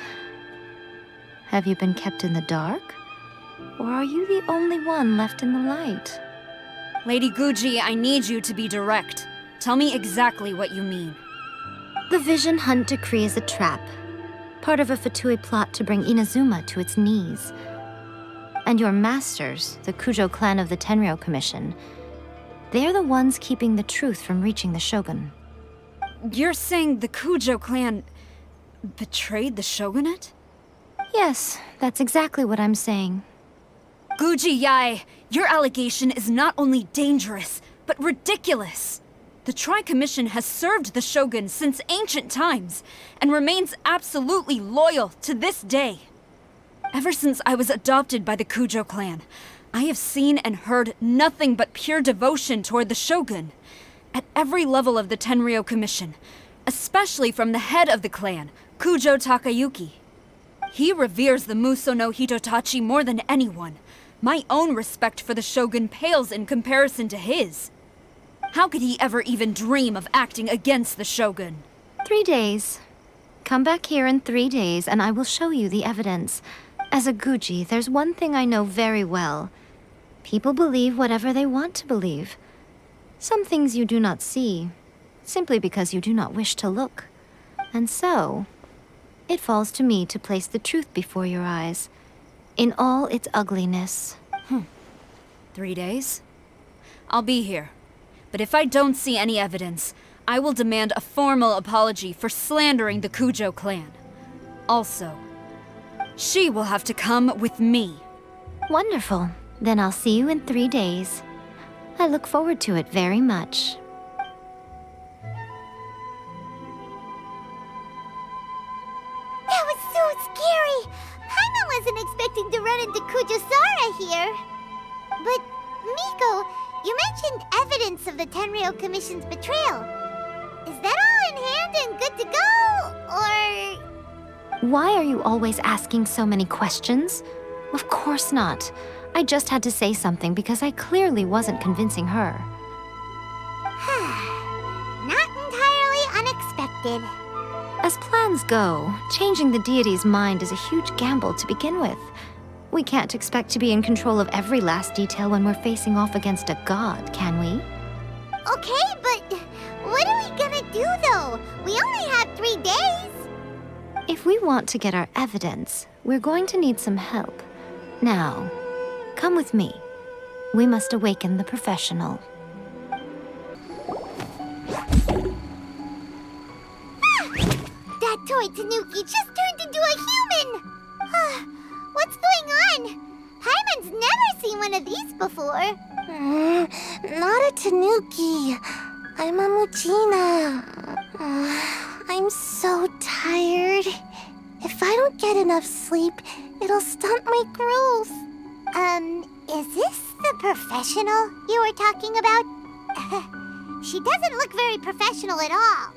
Have you been kept in the dark? Or are you the only one left in the light? Lady Guji, I need you to be direct. Tell me exactly what you mean. The Vision Hunt Decree is a trap. Part of a Fatui plot to bring Inazuma to its knees. And your masters, the Kujo clan of the Tenryou Commission, they're the ones keeping the truth from reaching the Shogun. You're saying the Kujo clan betrayed the Shogunate? Yes, that's exactly what I'm saying. Guji-ai, your allegation is not only dangerous, but ridiculous. The Tri-Commission has served the Shogun since ancient times, and remains absolutely loyal to this day. Ever since I was adopted by the Kujo clan, I have seen and heard nothing but pure devotion toward the Shogun. At every level of the Tenryou Commission, especially from the head of the clan, Kujo Takayuki. He reveres the Muso no Hitotachi more than anyone. My own respect for the Shogun pales in comparison to his. How could he ever even dream of acting against the Shogun? 3 days. Come back here in 3 days and I will show you the evidence. As a Guji, there's one thing I know very well. People believe whatever they want to believe. Some things you do not see, simply because you do not wish to look. And so, it falls to me to place the truth before your eyes, in all its ugliness. 3 days? I'll be here. But if I don't see any evidence, I will demand a formal apology for slandering the Kujo clan. Also, she will have to come with me. Wonderful. Then I'll see you in 3 days. I look forward to it very much. That was so scary! Paimon wasn't expecting to run into Kujo-sara here. But, Miko, you mentioned evidence of the Tenryou Commission's betrayal. Is that all in hand and good to go, or...? Why are you always asking so many questions? Of course not. I just had to say something because I clearly wasn't convincing her. Not entirely unexpected. As plans go, changing the deity's mind is a huge gamble to begin with. We can't expect to be in control of every last detail when we're facing off against a god, can we? Okay, but what are we gonna do, though? We only have 3 days. If we want to get our evidence, we're going to need some help. Now, come with me. We must awaken the professional. That toy Tanuki just turned into a human! What's going on? Paimon's never seen one of these before. Not a Tanuki. I'm a Muchina. I'm so tired. If I don't get enough sleep, it'll stunt my growth. Is this the professional you were talking about? She doesn't look very professional at all.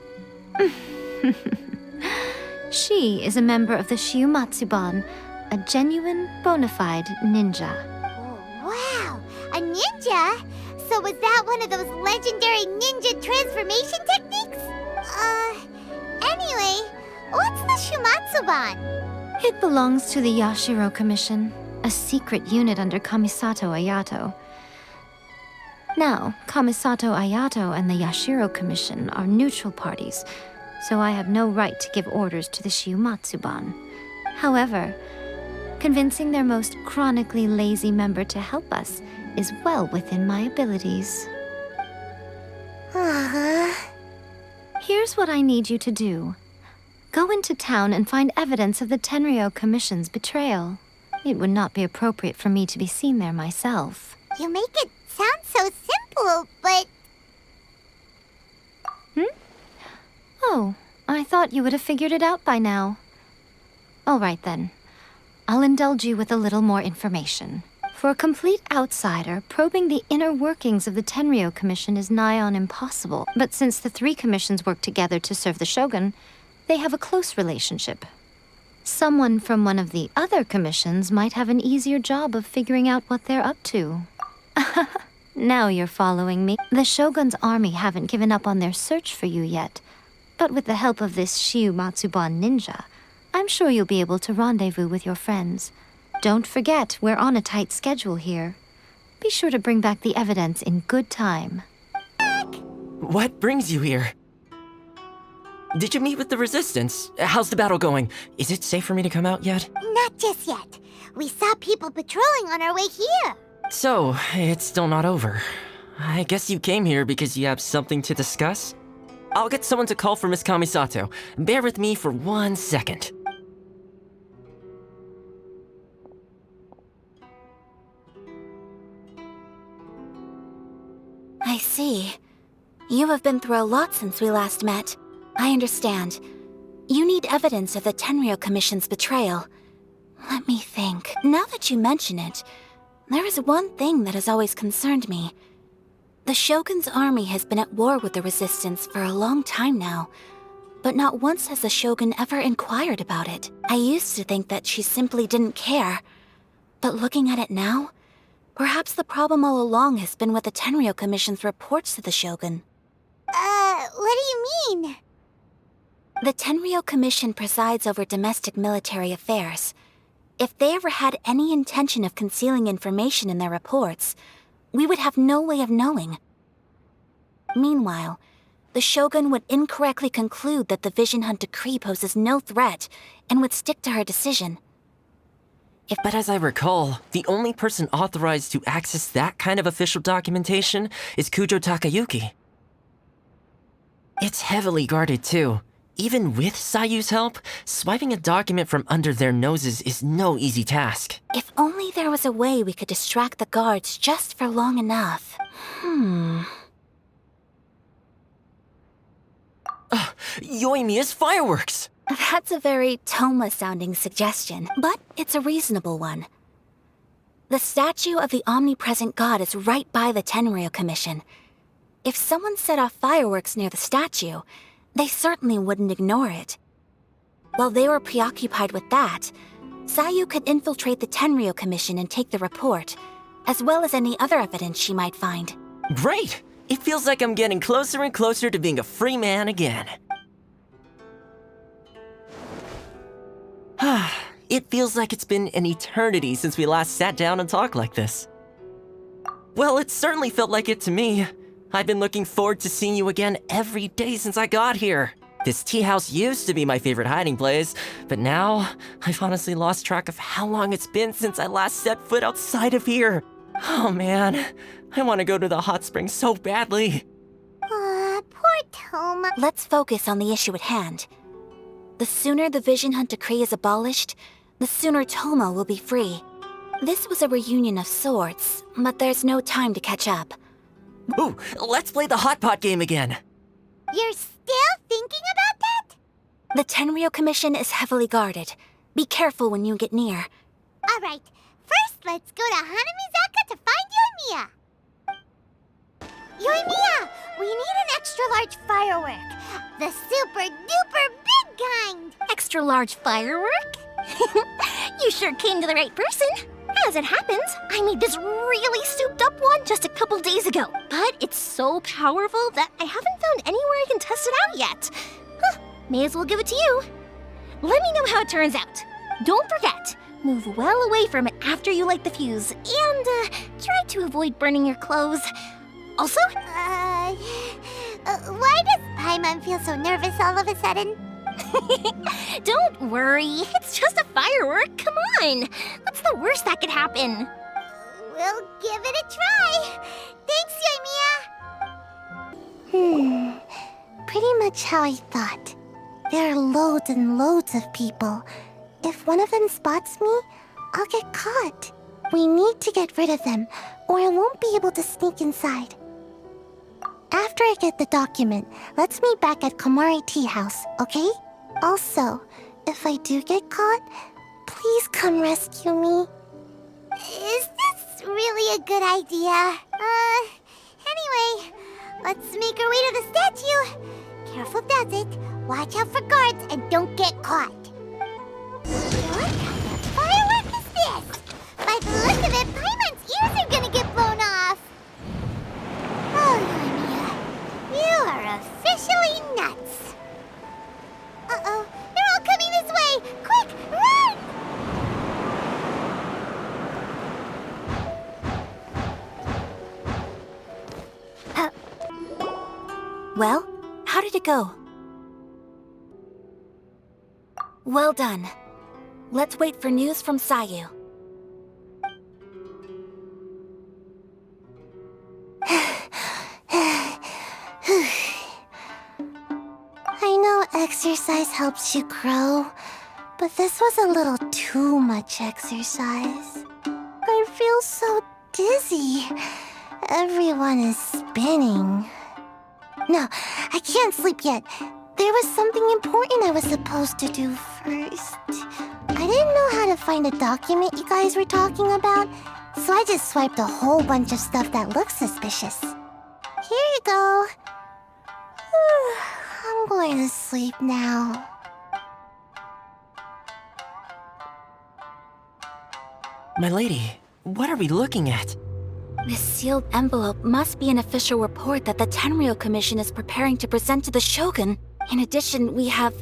She is a member of the Shiumatsuban, a genuine, bona fide ninja. Oh, wow, a ninja? So was that one of those legendary ninja transformation techniques? Anyway, what's the Shumatsuban? It belongs to the Yashiro Commission, a secret unit under Kamisato Ayato. Now, Kamisato Ayato and the Yashiro Commission are neutral parties, so I have no right to give orders to the Shumatsuban. However, convincing their most chronically lazy member to help us is well within my abilities. Here's what I need you to do. Go into town and find evidence of the Tenryo Commission's betrayal. It would not be appropriate for me to be seen there myself. You make it sound so simple, but... Oh, I thought you would have figured it out by now. All right then. I'll indulge you with a little more information. For a complete outsider, probing the inner workings of the Tenryo Commission is nigh on impossible. But since the three commissions work together to serve the Shogun, they have a close relationship. Someone from one of the other commissions might have an easier job of figuring out what they're up to. Now you're following me. The Shogun's army haven't given up on their search for you yet. But with the help of this Shiumatsuban ninja, I'm sure you'll be able to rendezvous with your friends. Don't forget, we're on a tight schedule here. Be sure to bring back the evidence in good time. What brings you here? Did you meet with the Resistance? How's the battle going? Is it safe for me to come out yet? Not just yet. We saw people patrolling on our way here. So, it's still not over. I guess you came here because you have something to discuss? I'll get someone to call for Miss Kamisato. Bear with me for 1 second. I see. You have been through a lot since we last met. I understand. You need evidence of the Tenryo Commission's betrayal. Let me think. Now that you mention it, there is one thing that has always concerned me. The Shogun's army has been at war with the Resistance for a long time now, but not once has the Shogun ever inquired about it. I used to think that she simply didn't care, but looking at it now, perhaps the problem all along has been with the Tenryo Commission's reports to the Shogun. What do you mean? The Tenryo Commission presides over domestic military affairs. If they ever had any intention of concealing information in their reports, we would have no way of knowing. Meanwhile, the Shogun would incorrectly conclude that the Vision Hunt decree poses no threat and would stick to her decision. But as I recall, the only person authorized to access that kind of official documentation is Kujo Takayuki. It's heavily guarded too. Even with Sayu's help, swiping a document from under their noses is no easy task. If only there was a way we could distract the guards just for long enough. Yoimiya's fireworks! That's a very Toma-sounding suggestion, but it's a reasonable one. The statue of the omnipresent god is right by the Tenryo Commission. If someone set off fireworks near the statue, they certainly wouldn't ignore it. While they were preoccupied with that, Sayu could infiltrate the Tenryo Commission and take the report, as well as any other evidence she might find. Great! It feels like I'm getting closer and closer to being a free man again. It feels like it's been an eternity since we last sat down and talked like this. Well, it certainly felt like it to me. I've been looking forward to seeing you again every day since I got here. This tea house used to be my favorite hiding place, but now I've honestly lost track of how long it's been since I last set foot outside of here. Oh man, I want to go to the hot springs so badly. Poor Toma. Let's focus on the issue at hand. The sooner the Vision Hunt decree is abolished, the sooner Toma will be free. This was a reunion of sorts, but there's no time to catch up. Ooh, let's play the hot pot game again. You're still thinking about that? The Tenryo Commission is heavily guarded. Be careful when you get near. Alright, first let's go to Hanamizaka to find Yoimiya. Yoimiya, we need an extra-large firework. The super-duper big kind. Extra large firework? You sure came to the right person. I as it happens, I made this really souped up one just a couple days ago. But it's so powerful that I haven't found anywhere I can test it out yet. Huh, may as well give it to you. Let me know how it turns out. Don't forget, move well away from it after you light the fuse, and try to avoid burning your clothes. Also, Why does Paimon feel so nervous all of a sudden? don't worry, it's just a firework, come on. What's the worst that could happen? We'll give it a try. Thanks, Yoimiya. Pretty much how I thought. There are loads and loads of people. If one of them spots me, I'll get caught. We need to get rid of them, or I won't be able to sneak inside. After I get the document, let's meet back at Komari Tea House, okay? Also, if I do get caught, please come rescue me. Is this really a good idea? Anyway, let's make our way to the statue. Careful does it. Watch out for guards and don't get caught. What kind of firework is this? By the look of it, Paimon's ears are gonna get blown off. Oh, Yoimiya, you are officially nuts. Uh-oh, they're all coming this way! Quick, run! Well, how did it go? Well done. Let's wait for news from Sayu. I know exercise helps you grow, but this was a little too much exercise. I feel so dizzy. Everyone is spinning. No, I can't sleep yet. There was something important I was supposed to do first. I didn't know how to find a document you guys were talking about, so I just swiped a whole bunch of stuff that looks suspicious. Here you go. I'm going to sleep now. My lady, what are we looking at? This sealed envelope must be an official report that the Tenryou Commission is preparing to present to the Shogun. In addition, we have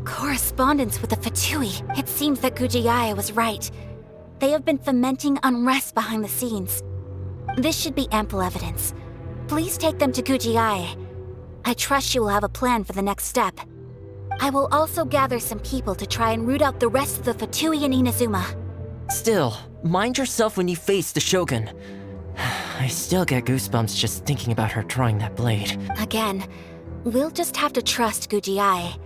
correspondence with the Fatui. It seems that Gujiyaya was right. They have been fomenting unrest behind the scenes. This should be ample evidence. Please take them to Gujiyaya. I trust you will have a plan for the next step. I will also gather some people to try and root out the rest of the Fatui in Inazuma. Still, mind yourself when you face the Shogun. I still get goosebumps just thinking about her drawing that blade. Again, we'll just have to trust Gujiyai.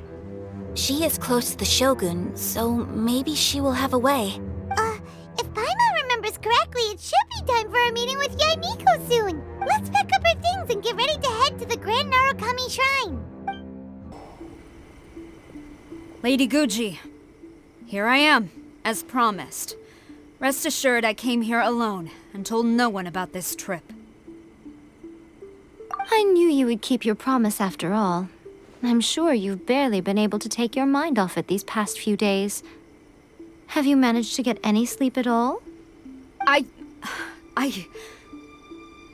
She is close to the Shogun, so maybe she will have a way. If Paimon remembers correctly, it should be time for a meeting with Yaimiko soon. Let's pack up our things and get ready to head to the Grand Narukami Shrine. Lady Guji, here I am, as promised. Rest assured I came here alone and told no one about this trip. I knew you would keep your promise after all. I'm sure you've barely been able to take your mind off it these past few days. Have you managed to get any sleep at all?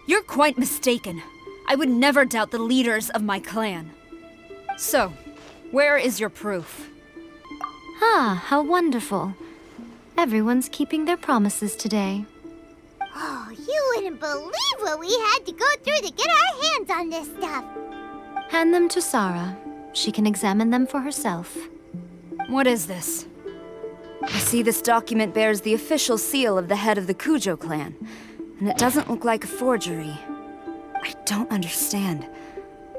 You're quite mistaken. I would never doubt the leaders of my clan. So, where is your proof? Ah, how wonderful. Everyone's keeping their promises today. Oh, you wouldn't believe what we had to go through to get our hands on this stuff. Hand them to Sarah. She can examine them for herself. What is this? I see this document bears the official seal of the head of the Kujo clan, and it doesn't look like a forgery. I don't understand.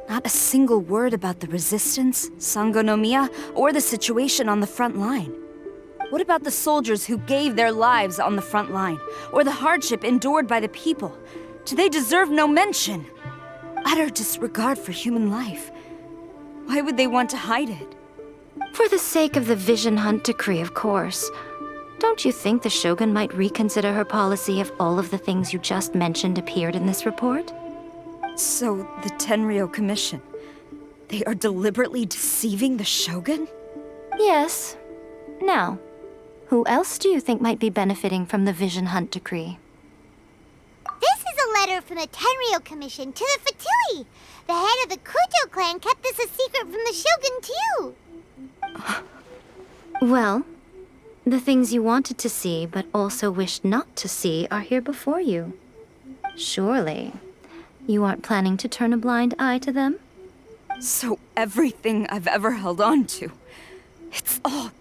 Not a single word about the resistance, Sangonomiya, or the situation on the front line. What about the soldiers who gave their lives on the front line, or the hardship endured by the people? Do they deserve no mention? Utter disregard for human life. Why would they want to hide it? For the sake of the Vision Hunt decree, of course. Don't you think the Shogun might reconsider her policy if all of the things you just mentioned appeared in this report? So, the Tenryou Commission, they are deliberately deceiving the Shogun? Yes. Now, Who else do you think might be benefiting from the Vision Hunt decree? This is a letter from the Tenryou Commission to the Fatui. The head of the Kujo clan kept this a secret from the Shogun, too. Well, the things you wanted to see but also wished not to see are here before you. Surely, you aren't planning to turn a blind eye to them? So everything I've ever held on to, it's all...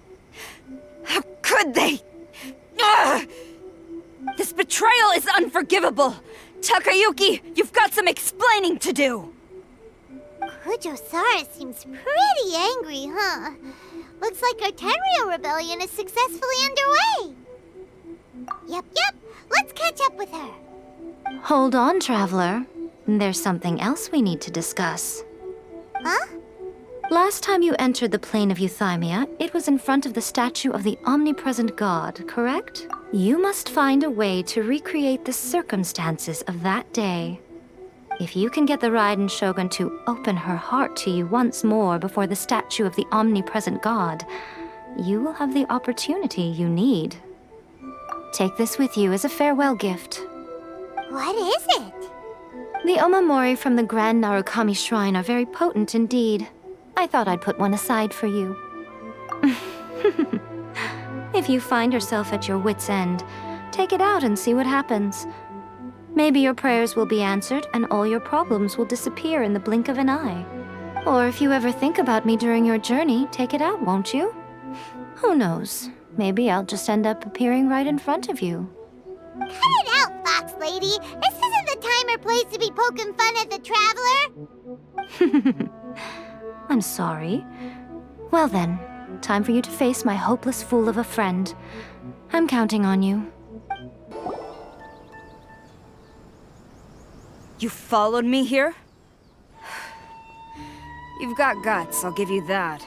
How could they? Ugh! This betrayal is unforgivable! Takayuki, you've got some explaining to do! Kujo-Sara seems pretty angry, huh? Looks like our Tenryou rebellion is successfully underway. Yep, let's catch up with her. Hold on, Traveler. There's something else we need to discuss. Huh? Last time you entered the plane of Euthymia, it was in front of the statue of the Omnipresent God, correct? You must find a way to recreate the circumstances of that day. If you can get the Raiden Shogun to open her heart to you once more before the statue of the Omnipresent God, you will have the opportunity you need. Take this with you as a farewell gift. What is it? The Omamori from the Grand Narukami Shrine are very potent indeed. I thought I'd put one aside for you. If you find yourself at your wit's end, take it out and see what happens. Maybe your prayers will be answered and all your problems will disappear in the blink of an eye. Or if you ever think about me during your journey, take it out, won't you? Who knows? Maybe I'll just end up appearing right in front of you. Cut it out, Fox Lady! This isn't the time or place to be poking fun at the Traveler! I'm sorry. Well then, time for you to face my hopeless fool of a friend. I'm counting on you. You followed me here? You've got guts, I'll give you that.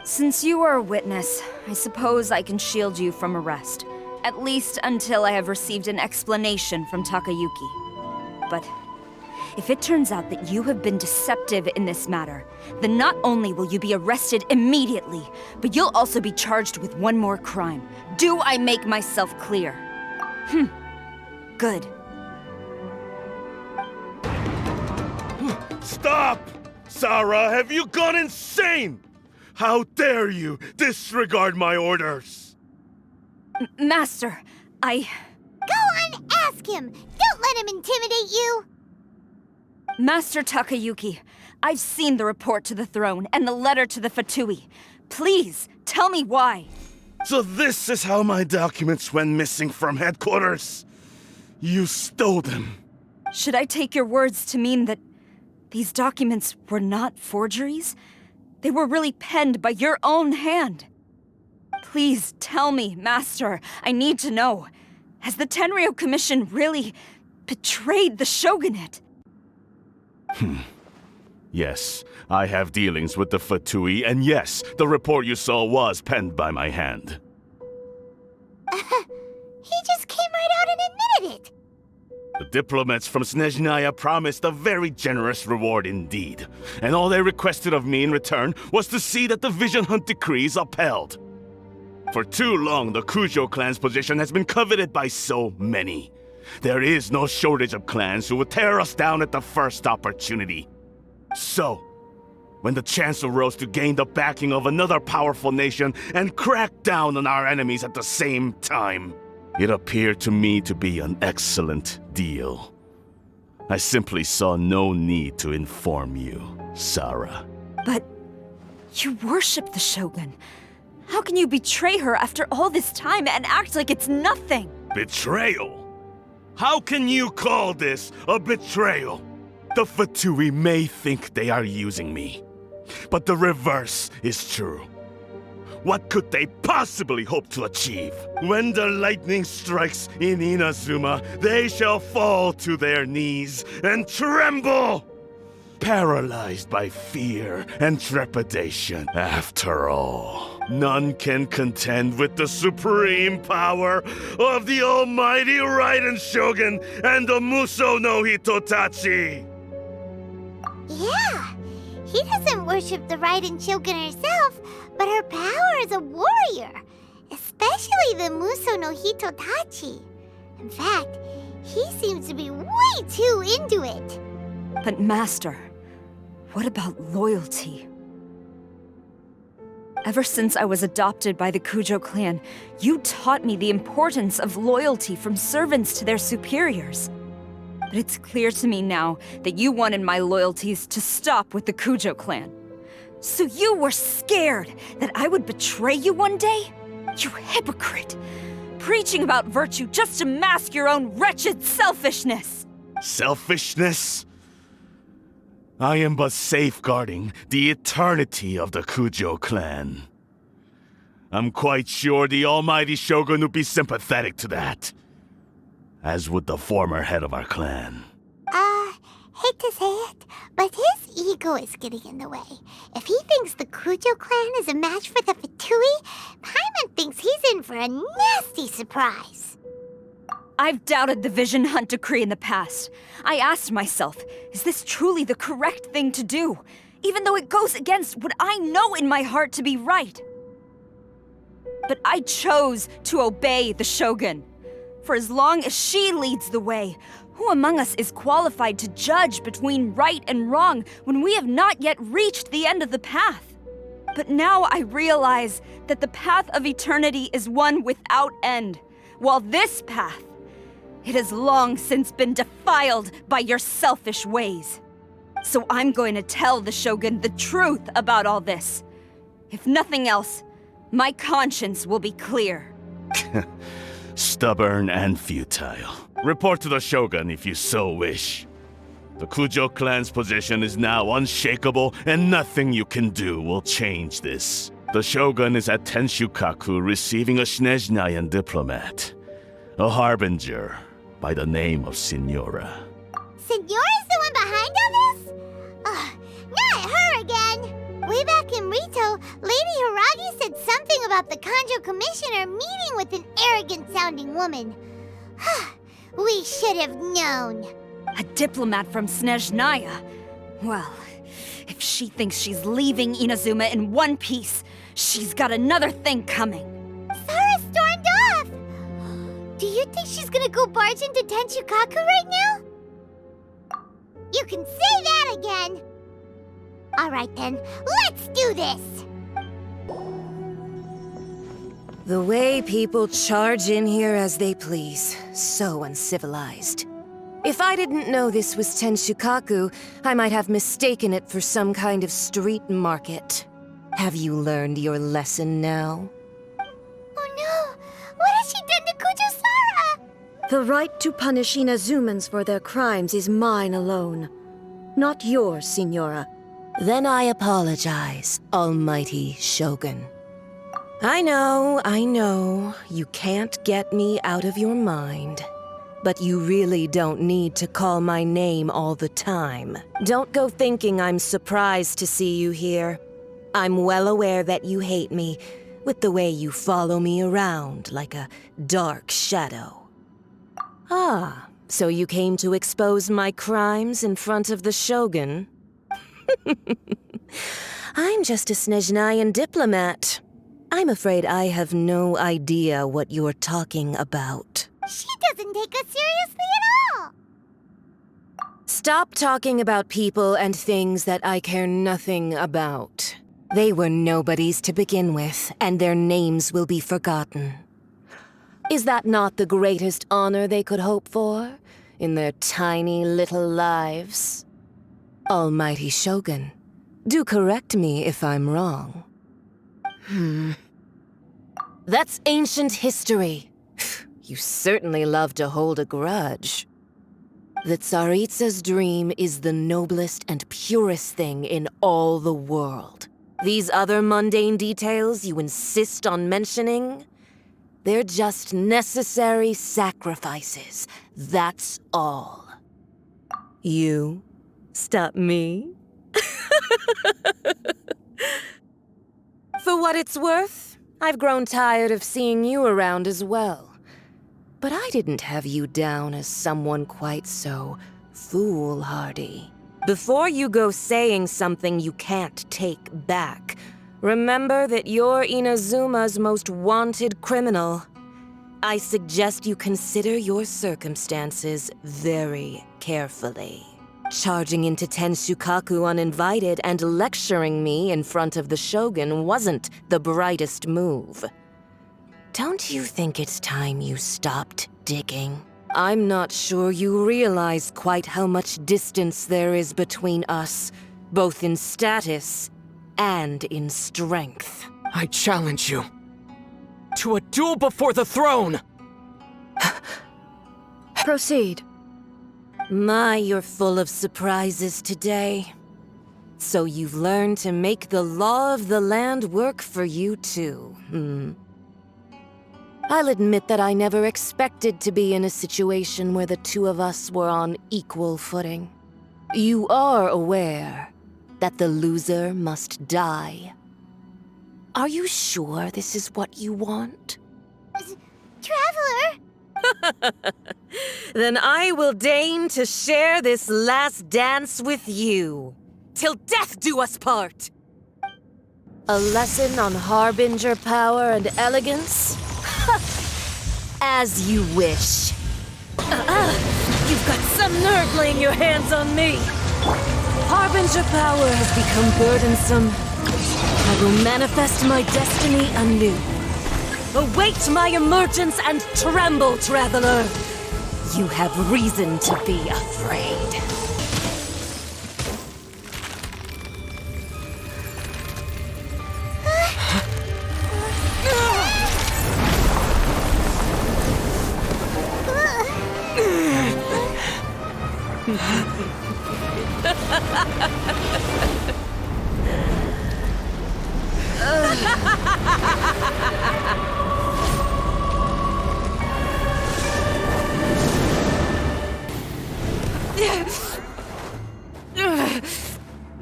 Since you are a witness, I suppose I can shield you from arrest. At least until I have received an explanation from Takayuki. But if it turns out that you have been deceptive in this matter, then not only will you be arrested immediately, but you'll also be charged with one more crime. Do I make myself clear? Good. Stop! Sara, have you gone insane? How dare you disregard my orders? Master, Go on, ask him! Don't let him intimidate you! Master Takayuki, I've seen the report to the throne and the letter to the Fatui. Please, tell me why. So this is how my documents went missing from headquarters? You stole them. Should I take your words to mean that these documents were not forgeries? They were really penned by your own hand. Please tell me, Master. I need to know. Has the Tenryou Commission really betrayed the Shogunate? Yes, I have dealings with the Fatui, and yes, the report you saw was penned by my hand. He just came right out and admitted it! The diplomats from Snezhnaya promised a very generous reward indeed, and all they requested of me in return was to see that the Vision Hunt decree is upheld. For too long, the Kujo clan's position has been coveted by so many. There is no shortage of clans who would tear us down at the first opportunity. So, when the chance arose to gain the backing of another powerful nation and crack down on our enemies at the same time, it appeared to me to be an excellent deal. I simply saw no need to inform you, Sara. But you worship the Shogun. How can you betray her after all this time and act like it's nothing? Betrayal? How can you call this a betrayal? The Fatui may think they are using me, but the reverse is true. What could they possibly hope to achieve? When the lightning strikes in Inazuma, they shall fall to their knees and tremble, paralyzed by fear and trepidation. After all, none can contend with the supreme power of the almighty Raiden Shogun and the Muso no Hitotachi! Yeah, he doesn't worship the Raiden Shogun herself, but her power as a warrior. Especially the Muso no Hitotachi. In fact, he seems to be way too into it. But Master, what about loyalty? Ever since I was adopted by the Kujo clan, you taught me the importance of loyalty from servants to their superiors. But it's clear to me now that you wanted my loyalties to stop with the Kujo clan. So you were scared that I would betray you one day? You hypocrite! Preaching about virtue just to mask your own wretched selfishness! Selfishness? I am but safeguarding the eternity of the Kujo clan. I'm quite sure the almighty Shogun would be sympathetic to that. As would the former head of our clan. Hate to say it, but his ego is getting in the way. If he thinks the Kujo clan is a match for the Fatui, Paimon thinks he's in for a nasty surprise. I've doubted the Vision Hunt decree in the past. I asked myself, is this truly the correct thing to do? Even though it goes against what I know in my heart to be right. But I chose to obey the Shogun. For as long as she leads the way, who among us is qualified to judge between right and wrong when we have not yet reached the end of the path? But now I realize that the path of eternity is one without end, while this path, it has long since been defiled by your selfish ways. So I'm going to tell the Shogun the truth about all this. If nothing else, my conscience will be clear. Stubborn and futile. Report to the Shogun if you so wish. The Kujo clan's position is now unshakable, and nothing you can do will change this. The Shogun is at Tenshukaku receiving a Snezhnayan diplomat, a harbinger by the name of Signora. Signora's the one behind all this? Not her again! Way back in Rito, Lady Hiragi said something about the Kanjo Commissioner meeting with an arrogant-sounding woman. We should have known. A diplomat from Snezhnaya? Well, if she thinks she's leaving Inazuma in one piece, she's got another thing coming. Sara stormed off! Do you think she's gonna go barge into Tenshukaku right now? You can say that again! Alright then, let's do this! The way people charge in here as they please. So uncivilized. If I didn't know this was Tenshukaku, I might have mistaken it for some kind of street market. Have you learned your lesson now? Oh no! What has she done to Kujo-Sara? The right to punish Inazumans for their crimes is mine alone. Not yours, Signora. Then I apologize, almighty Shogun. I know, you can't get me out of your mind. But you really don't need to call my name all the time. Don't go thinking I'm surprised to see you here. I'm well aware that you hate me, with the way you follow me around like a dark shadow. Ah, so you came to expose my crimes in front of the Shogun? I'm just a Snezhnayan diplomat. I'm afraid I have no idea what you're talking about. She doesn't take us seriously at all! Stop talking about people and things that I care nothing about. They were nobodies to begin with, and their names will be forgotten. Is that not the greatest honor they could hope for in their tiny little lives? Almighty Shogun, do correct me if I'm wrong. That's ancient history. You certainly love to hold a grudge. The Tsaritsa's dream is the noblest and purest thing in all the world. These other mundane details you insist on mentioning, they're just necessary sacrifices. That's all. You stop me? For what it's worth, I've grown tired of seeing you around as well. But I didn't have you down as someone quite so foolhardy. Before you go saying something you can't take back, Remember that you're Inazuma's most wanted criminal. I suggest you consider your circumstances very carefully. Charging into Tenshukaku uninvited and lecturing me in front of the Shogun wasn't the brightest move. Don't you think it's time you stopped digging? I'm not sure you realize quite how much distance there is between us, both in status and in strength. I challenge you to a duel before the throne! Proceed. My, you're full of surprises today. So you've learned to make the law of the land work for you too, I'll admit that I never expected to be in a situation where the two of us were on equal footing. You are aware that the loser must die. Are you sure this is what you want? Traveler! Then I will deign to share this last dance with you. Till death do us part! A lesson on harbinger power and elegance? As you wish. You've got some nerve laying your hands on me. Harbinger power has become burdensome. I will manifest my destiny anew. Await my emergence and tremble, traveler. You have reason to be afraid.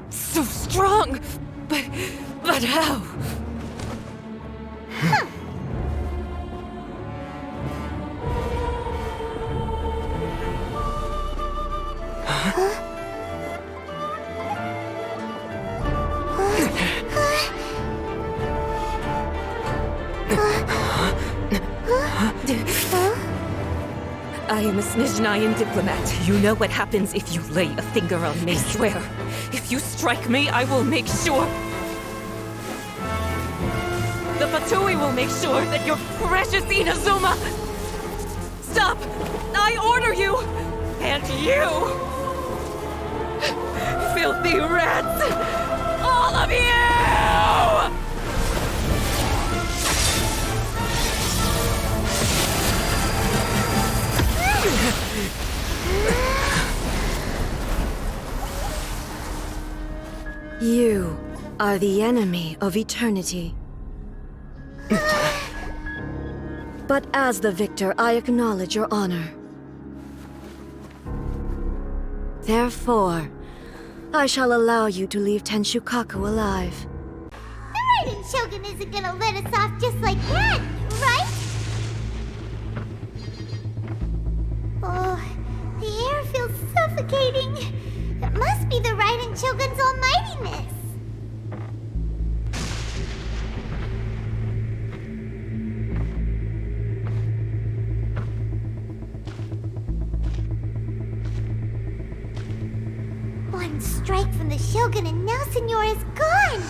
So strong, but how? I am a Snezhnayan diplomat. You know what happens if you lay a finger on me. I swear, if you strike me, I will make sure. The Fatui will make sure that your precious Inazuma. Stop! I order you! And you! Filthy rats! All of you! You are the enemy of eternity. But as the victor, I acknowledge your honor. Therefore, I shall allow you to leave Tenshukaku alive. The Raiden Shogun isn't gonna let us off just like that, right? Oh, the air feels suffocating. It must be the Raiden Shogun's almightiness. One strike from the Shogun and now Senora is gone!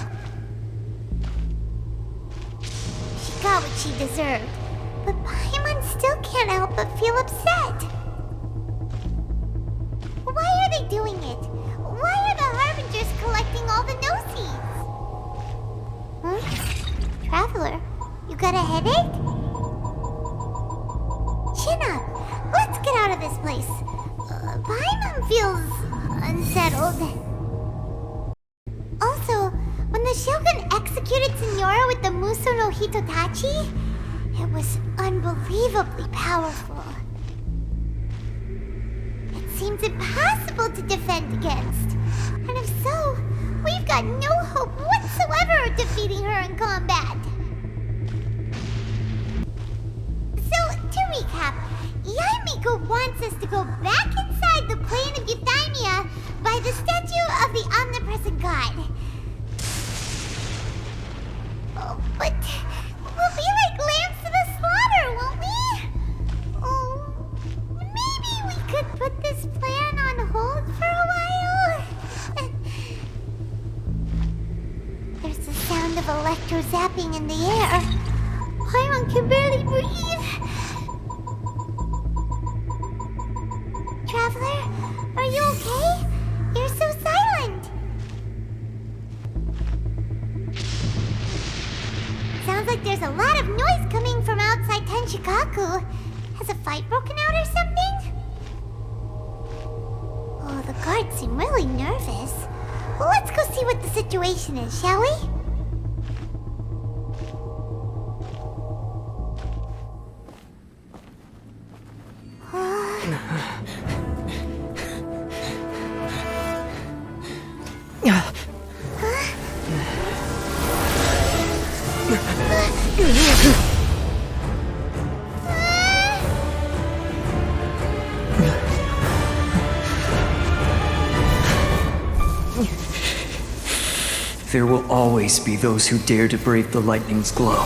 She got what she deserved, but Paimon still can't help but feel upset. Why are they doing it? Why are the Harbingers collecting all the no-seeds? Traveler, you got a headache? Chin up. Let's get out of this place. Paimon feels unsettled. Also, when the Shogun executed Senora with the Muso no Hitotachi, it was unbelievably powerful. It seems impossible to defend against. And if so, we've got no hope whatsoever of defeating her in combat. So, to recap, Yaimiko wants us to go back inside the plane of Euthymia by the statue of the Omnipresent God. Oh, but we'll be like lambs to the slaughter, won't we? Oh, maybe we could put this plan on hold for a while? There's the sound of electro-zapping in the air. Paimon can barely breathe. Traveler, are you okay? You're so silent. Sounds like there's a lot of noise coming from outside Tenshikaku. Has a fight broken out or something? Oh, the guards seem really nervous. Well, let's go see what the situation is, shall we? There will always be those who dare to brave the lightning's glow.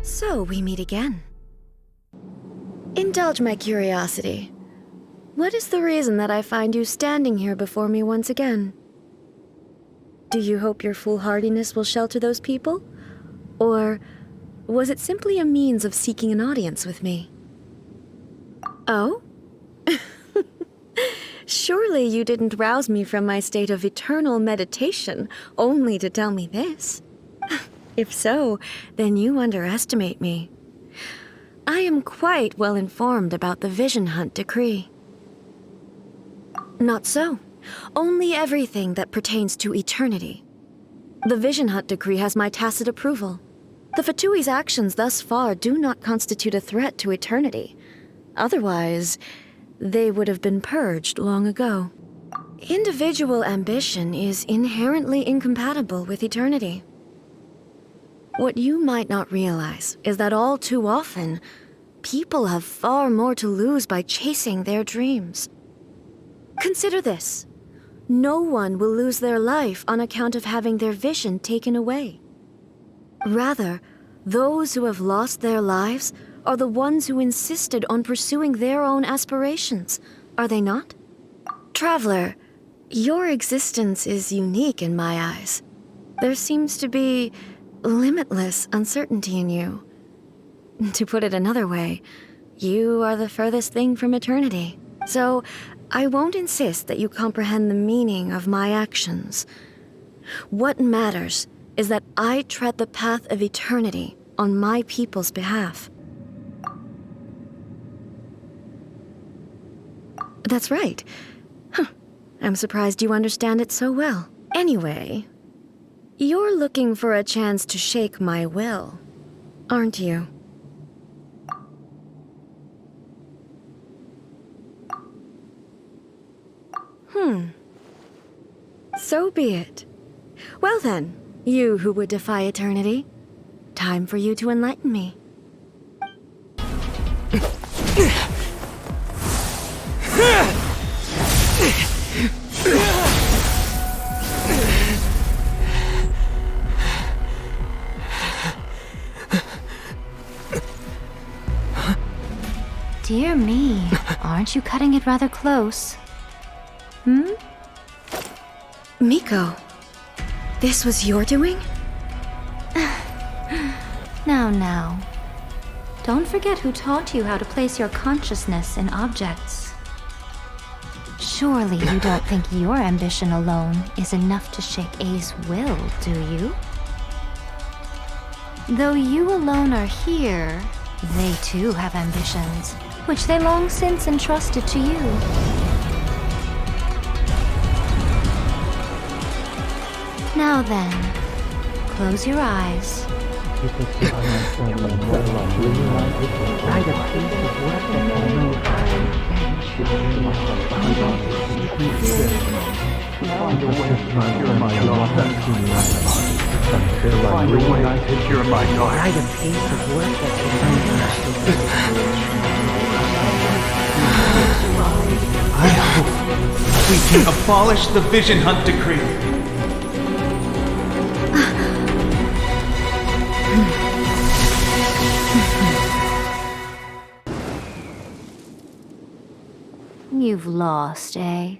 So we meet again. Indulge my curiosity. What is the reason that I find you standing here before me once again? Do you hope your foolhardiness will shelter those people? Or was it simply a means of seeking an audience with me? Oh? Surely you didn't rouse me from my state of eternal meditation only to tell me this. If so, then you underestimate me. I am quite well informed about the Vision Hunt decree. Not so. Only everything that pertains to eternity. The Vision Hunt decree has my tacit approval. The Fatui's actions thus far do not constitute a threat to eternity. Otherwise, they would have been purged long ago. Individual ambition is inherently incompatible with eternity. What you might not realize is that all too often, people have far more to lose by chasing their dreams. Consider this. No one will lose their life on account of having their vision taken away. Rather, those who have lost their lives are the ones who insisted on pursuing their own aspirations, are they not? Traveler, your existence is unique in my eyes. There seems to be limitless uncertainty in you. To put it another way, you are the furthest thing from eternity. So, I won't insist that you comprehend the meaning of my actions. What matters is that I tread the path of eternity on my people's behalf. That's right. I'm surprised you understand it so well. Anyway, you're looking for a chance to shake my will, aren't you? So be it. Well then, you who would defy eternity, time for you to enlighten me. Dear me. Aren't you cutting it rather close? Miko, this was your doing? Now. Don't forget who taught you how to place your consciousness in objects. Surely you don't think your ambition alone is enough to shake A's will, do you? Though you alone are here, they too have ambitions, which they long since entrusted to you. Now then, close your eyes. I hope we can abolish the Vision Hunt Decree. You've lost, eh?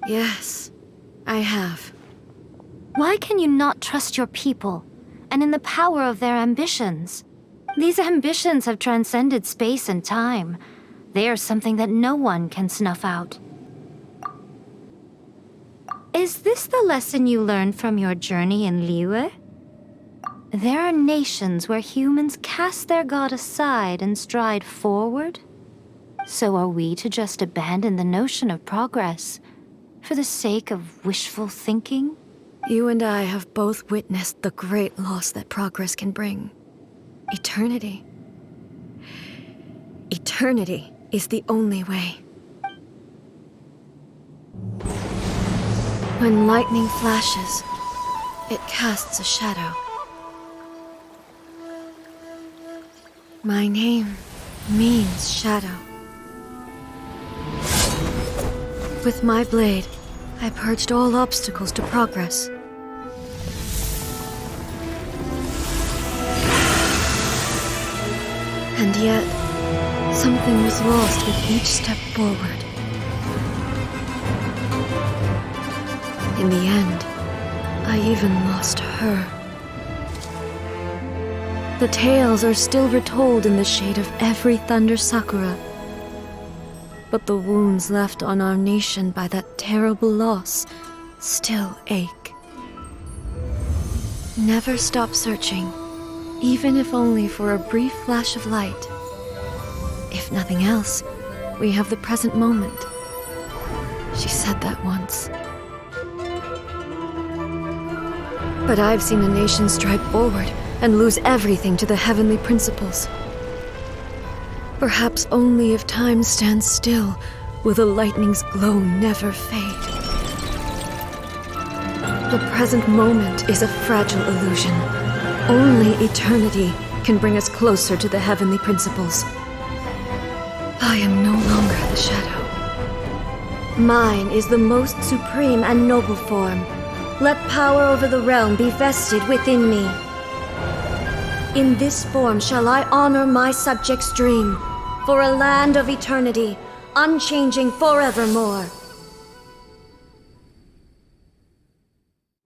Yes, I have. Why can you not trust your people, and in the power of their ambitions? These ambitions have transcended space and time. They are something that no one can snuff out. Is this the lesson you learned from your journey in Liyue? There are nations where humans cast their god aside and stride forward. So are we to just abandon the notion of progress for the sake of wishful thinking? You and I have both witnessed the great loss that progress can bring. Eternity. Eternity is the only way. When lightning flashes, it casts a shadow. My name means shadow. With my blade, I purged all obstacles to progress. And yet, something was lost with each step forward. In the end, I even lost her. The tales are still retold in the shade of every Thunder Sakura. But the wounds left on our nation by that terrible loss still ache. Never stop searching, even if only for a brief flash of light. If nothing else, we have the present moment. She said that once. But I've seen a nation stride forward and lose everything to the heavenly principles. Perhaps only if time stands still will the lightning's glow never fade. The present moment is a fragile illusion. Only eternity can bring us closer to the heavenly principles. I am no longer the shadow. Mine is the most supreme and noble form. Let power over the realm be vested within me. In this form shall I honor my subjects' dream, for a land of eternity, unchanging forevermore.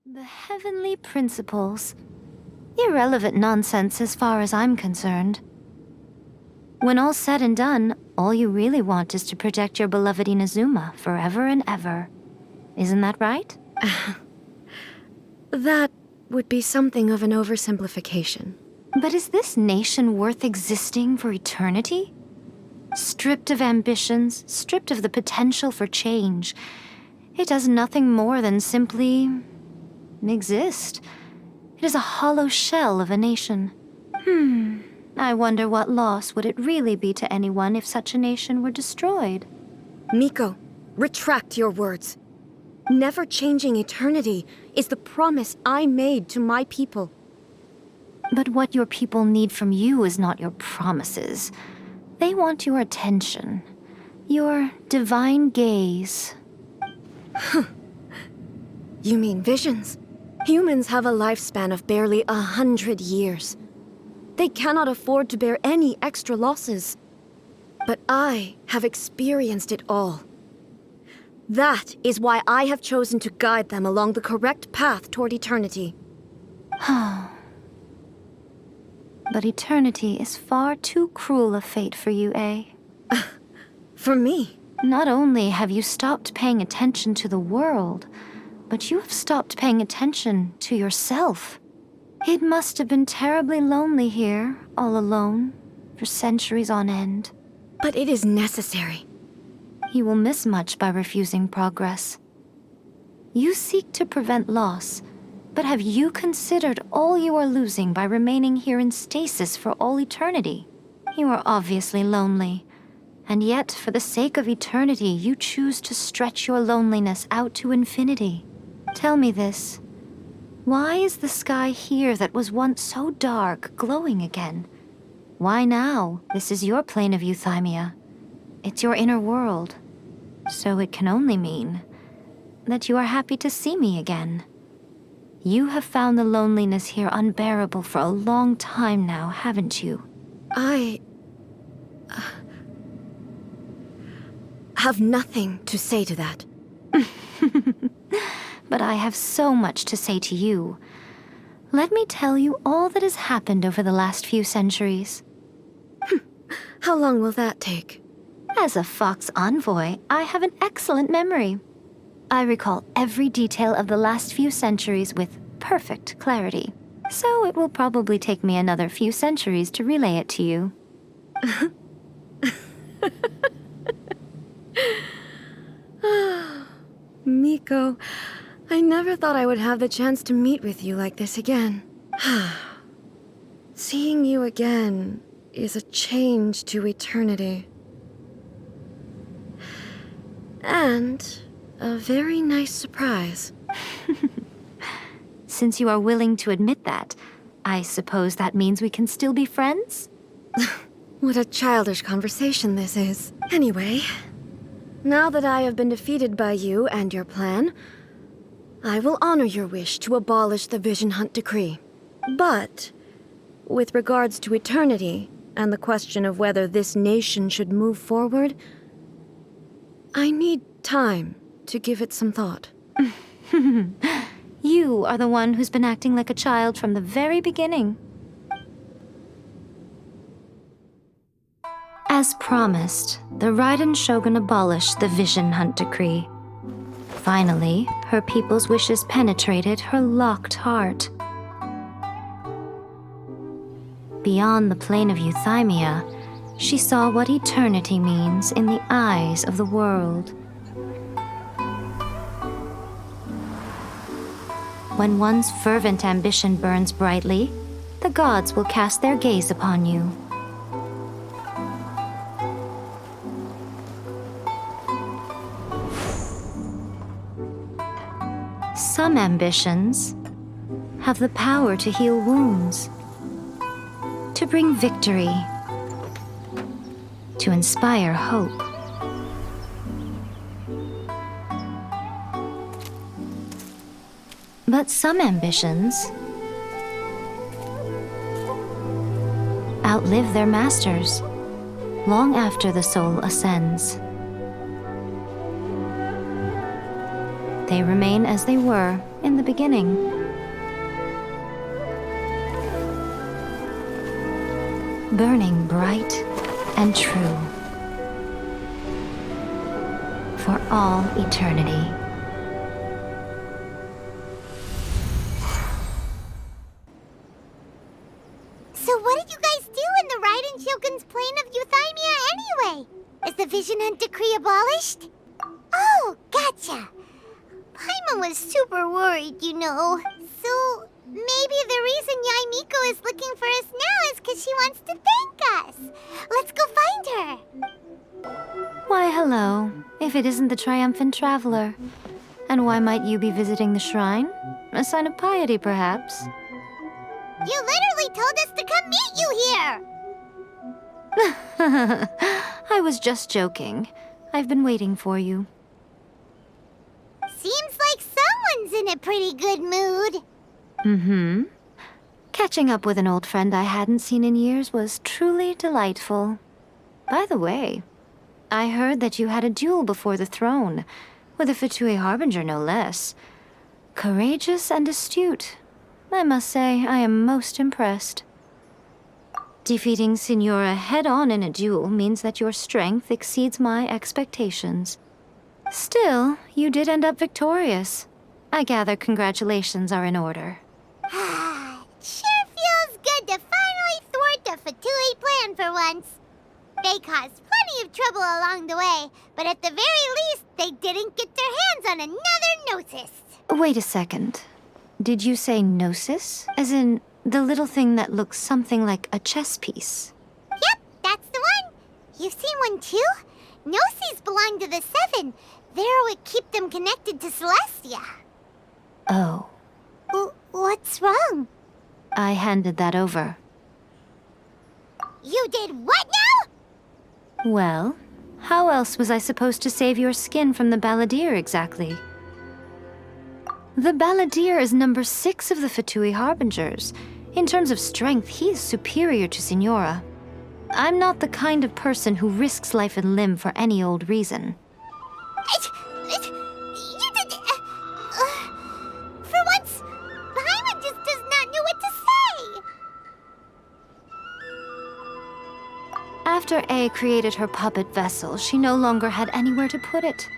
The heavenly principles. Irrelevant nonsense as far as I'm concerned. When all's said and done, all you really want is to protect your beloved Inazuma forever and ever. Isn't that right? That would be something of an oversimplification. But is this nation worth existing for eternity? Stripped of ambitions, stripped of the potential for change, it does nothing more than simply exist. It is a hollow shell of a nation. I wonder what loss would it really be to anyone if such a nation were destroyed? Miko, retract your words. Never changing eternity is the promise I made to my people. But what your people need from you is not your promises. They want your attention, your divine gaze. You mean visions? Humans have a lifespan of barely 100 years. They cannot afford to bear any extra losses. But I have experienced it all. That is why I have chosen to guide them along the correct path toward eternity. But eternity is far too cruel a fate for you, eh? For me? Not only have you stopped paying attention to the world, but you have stopped paying attention to yourself. It must have been terribly lonely here, all alone, for centuries on end. But it is necessary. You will miss much by refusing progress. You seek to prevent loss, but have you considered all you are losing by remaining here in stasis for all eternity? You are obviously lonely, and yet for the sake of eternity, you choose to stretch your loneliness out to infinity. Tell me this. Why is the sky here that was once so dark glowing again? Why now? This is your plane of euthymia. It's your inner world. So it can only mean that you are happy to see me again. You have found the loneliness here unbearable for a long time now, haven't you? I have nothing to say to that. But I have so much to say to you. Let me tell you all that has happened over the last few centuries. How long will that take? As a Fox envoy, I have an excellent memory. I recall every detail of the last few centuries with perfect clarity. So it will probably take me another few centuries to relay it to you. Miko, I never thought I would have the chance to meet with you like this again. Seeing you again is a change to eternity. And a very nice surprise. Since you are willing to admit that, I suppose that means we can still be friends? What a childish conversation this is. Anyway, now that I have been defeated by you and your plan, I will honor your wish to abolish the Vision Hunt Decree. But, with regards to eternity, and the question of whether this nation should move forward, I need time to give it some thought. You are the one who's been acting like a child from the very beginning. As promised, the Raiden Shogun abolished the Vision Hunt Decree. Finally, her people's wishes penetrated her locked heart. Beyond the plane of euthymia, she saw what eternity means in the eyes of the world. When one's fervent ambition burns brightly, the gods will cast their gaze upon you. Some ambitions have the power to heal wounds, to bring victory, to inspire hope. But some ambitions outlive their masters long after the soul ascends. They remain as they were in the beginning. Burning bright and true for all eternity. So what did you guys do in the Raiden Shogun's plane of euthymia anyway? Is the Vision Hunt Decree abolished? Oh, gotcha. Paimon was super worried, you know. So maybe the reason Yai Miko is looking for us now is because she wants to thank us. Let's go find her. Why, hello, if it isn't the triumphant traveler. And why might you be visiting the shrine? A sign of piety, perhaps? You literally told us to come meet you here! I was just joking. I've been waiting for you. Seems like someone's in a pretty good mood. Mm-hmm. Catching up with an old friend I hadn't seen in years was truly delightful. By the way, I heard that you had a duel before the throne, with a Fatui Harbinger no less. Courageous and astute. I must say, I am most impressed. Defeating Signora head-on in a duel means that your strength exceeds my expectations. Still, you did end up victorious. I gather congratulations are in order. Sure feels good to finally thwart the Fatui plan for once. They caused plenty of trouble along the way, but at the very least, they didn't get their hands on another Gnosis. Wait a second. Did you say Gnosis? As in, the little thing that looks something like a chess piece? Yep, that's the one. You've seen one too? Gnosis belong to the Seven. They're what keep them connected to Celestia. Oh. What's wrong? I handed that over. You did what now? Well, how else was I supposed to save your skin from the Balladeer exactly? The Balladeer is number 6 of the Fatui Harbingers. In terms of strength, he is superior to Signora. I'm not the kind of person who risks life and limb for any old reason. You did... for once, Paimon just does not know what to say. After A created her puppet vessel, she no longer had anywhere to put it.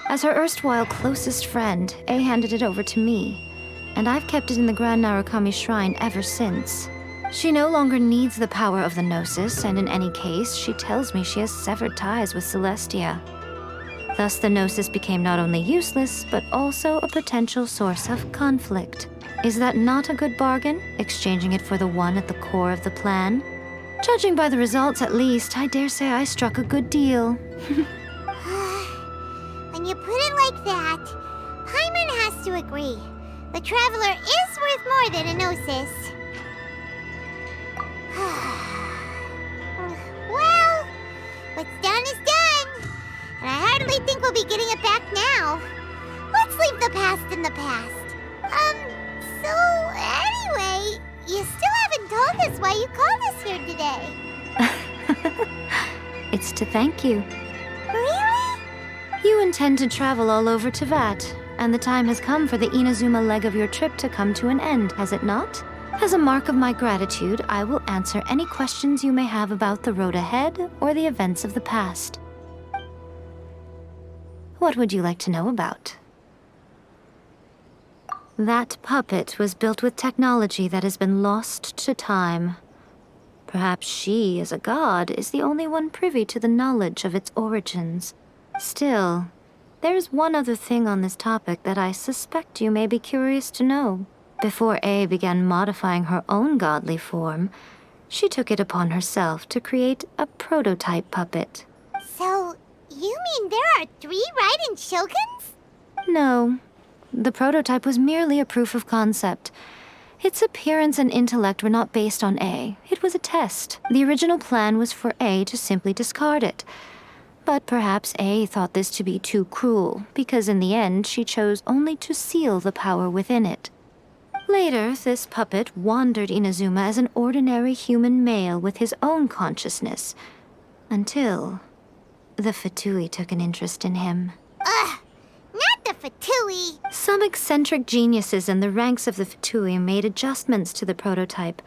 As her erstwhile closest friend, A handed it over to me, and I've kept it in the Grand Narukami Shrine ever since. She no longer needs the power of the Gnosis, and in any case, she tells me she has severed ties with Celestia. Thus, the Gnosis became not only useless, but also a potential source of conflict. Is that not a good bargain, exchanging it for the one at the core of the plan? Judging by the results, at least, I dare say I struck a good deal. When you put it like that, Paimon has to agree. The Traveler is worth more than a Gnosis. Well, what's done is done. And I hardly think we'll be getting it back now. Let's leave the past in the past. So anyway, you still haven't told us why you called us here today. It's to thank you. Really? You intend to travel all over Teyvat, and the time has come for the Inazuma leg of your trip to come to an end, has it not? As a mark of my gratitude, I will answer any questions you may have about the road ahead or the events of the past. What would you like to know about? That puppet was built with technology that has been lost to time. Perhaps she, as a god, is the only one privy to the knowledge of its origins. Still, there's one other thing on this topic that I suspect you may be curious to know. Before A began modifying her own godly form, she took it upon herself to create a prototype puppet. So, you mean there are 3 Raiden Shoguns? No. The prototype was merely a proof of concept. Its appearance and intellect were not based on A. It was a test. The original plan was for A to simply discard it. But perhaps A thought this to be too cruel, because in the end she chose only to seal the power within it. Later, this puppet wandered Inazuma as an ordinary human male with his own consciousness, until the Fatui took an interest in him. Ugh! Not the Fatui! Some eccentric geniuses in the ranks of the Fatui made adjustments to the prototype,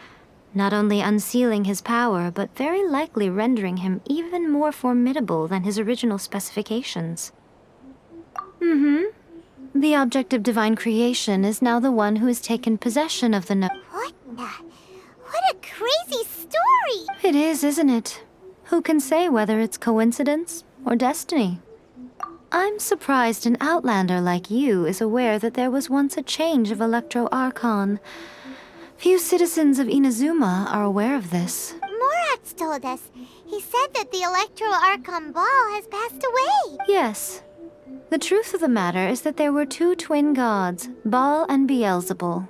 not only unsealing his power, but very likely rendering him even more formidable than his original specifications. The object of divine creation is now the one who has taken possession of the What a crazy story! It is, isn't it? Who can say whether it's coincidence or destiny? I'm surprised an outlander like you is aware that there was once a change of Electro Archon. Few citizens of Inazuma are aware of this. Morat's told us. He said that the Electro Archon Ball has passed away. Yes. The truth of the matter is that there were 2 twin gods, Baal and Beelzebul.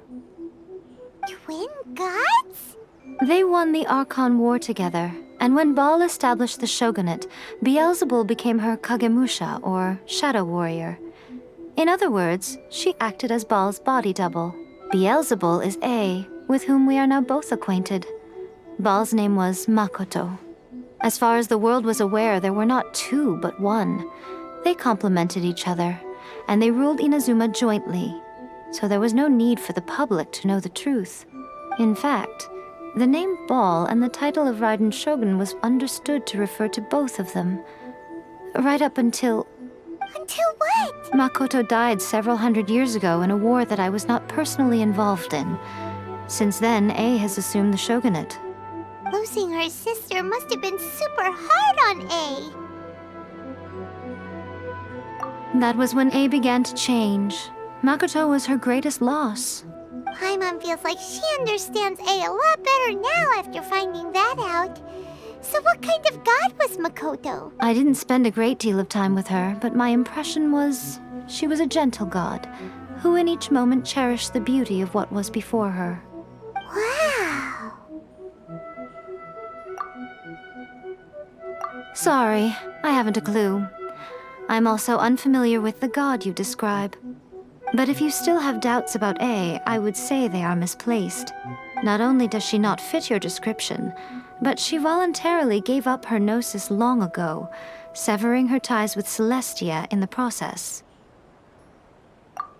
Twin gods? They won the Archon War together, and when Baal established the shogunate, Beelzebul became her Kagemusha, or shadow warrior. In other words, she acted as Baal's body double. Beelzebul is A, with whom we are now both acquainted. Baal's name was Makoto. As far as the world was aware, there were not two, but one. They complemented each other, and they ruled Inazuma jointly, so there was no need for the public to know the truth. In fact, the name Ball and the title of Raiden Shogun was understood to refer to both of them. Right up until... Until what? Makoto died several hundred years ago in a war that I was not personally involved in. Since then, A has assumed the shogunate. Losing her sister must have been super hard on A. That was when A began to change. Makoto was her greatest loss. Paimon feels like she understands A lot better now after finding that out. So what kind of god was Makoto? I didn't spend a great deal of time with her, but my impression was she was a gentle god, who in each moment cherished the beauty of what was before her. Wow! Sorry, I haven't a clue. I'm also unfamiliar with the god you describe. But if you still have doubts about A, I would say they are misplaced. Not only does she not fit your description, but she voluntarily gave up her gnosis long ago, severing her ties with Celestia in the process.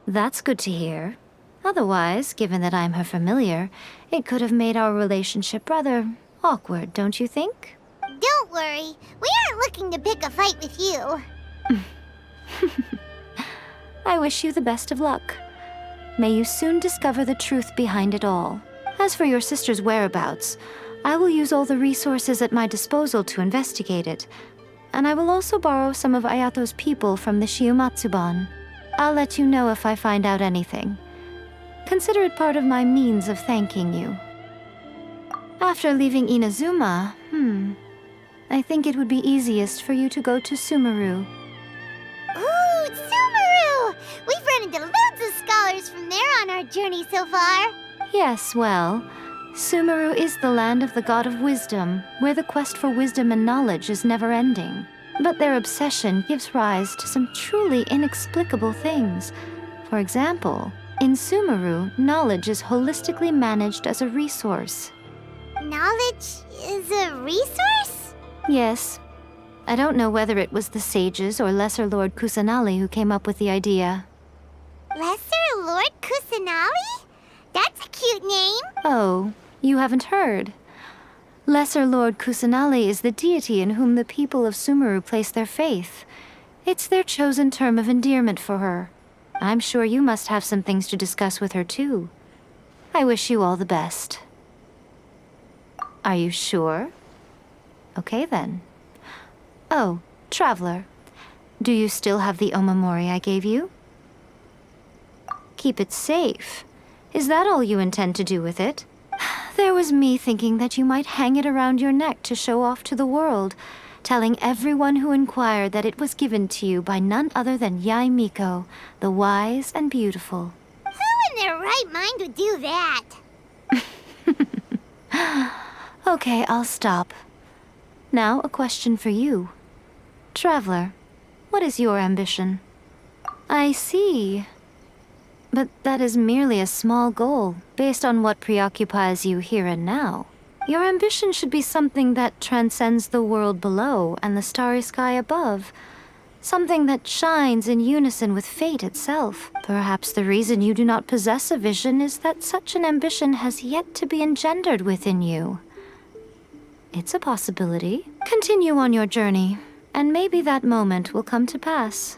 That's good to hear. Otherwise, given that I'm her familiar, it could have made our relationship rather awkward, don't you think? Don't worry, we aren't looking to pick a fight with you. I wish you the best of luck. May you soon discover the truth behind it all. As for your sister's whereabouts, I will use all the resources at my disposal to investigate it, and I will also borrow some of Ayato's people from the Shiumatsuban. I'll let you know if I find out anything. Consider it part of my means of thanking you. After leaving Inazuma, I think it would be easiest for you to go to Sumeru. Ooh, Sumeru! We've run into loads of scholars from there on our journey so far. Yes, well, Sumeru is the land of the god of wisdom, where the quest for wisdom and knowledge is never-ending. But their obsession gives rise to some truly inexplicable things. For example, in Sumeru, knowledge is holistically managed as a resource. Knowledge is a resource? Yes. I don't know whether it was the sages or Lesser Lord Kusanali who came up with the idea. Lesser Lord Kusanali? That's a cute name. Oh, you haven't heard. Lesser Lord Kusanali is the deity in whom the people of Sumeru place their faith. It's their chosen term of endearment for her. I'm sure you must have some things to discuss with her too. I wish you all the best. Are you sure? Okay then. Oh, Traveler, do you still have the omamori I gave you? Keep it safe. Is that all you intend to do with it? There was me thinking that you might hang it around your neck to show off to the world, telling everyone who inquired that it was given to you by none other than Yae Miko, the wise and beautiful. Who in their right mind would do that? Okay, I'll stop. Now, a question for you. Traveler, what is your ambition? I see. But that is merely a small goal, based on what preoccupies you here and now. Your ambition should be something that transcends the world below and the starry sky above. Something that shines in unison with fate itself. Perhaps the reason you do not possess a vision is that such an ambition has yet to be engendered within you. It's a possibility. Continue on your journey, and maybe that moment will come to pass.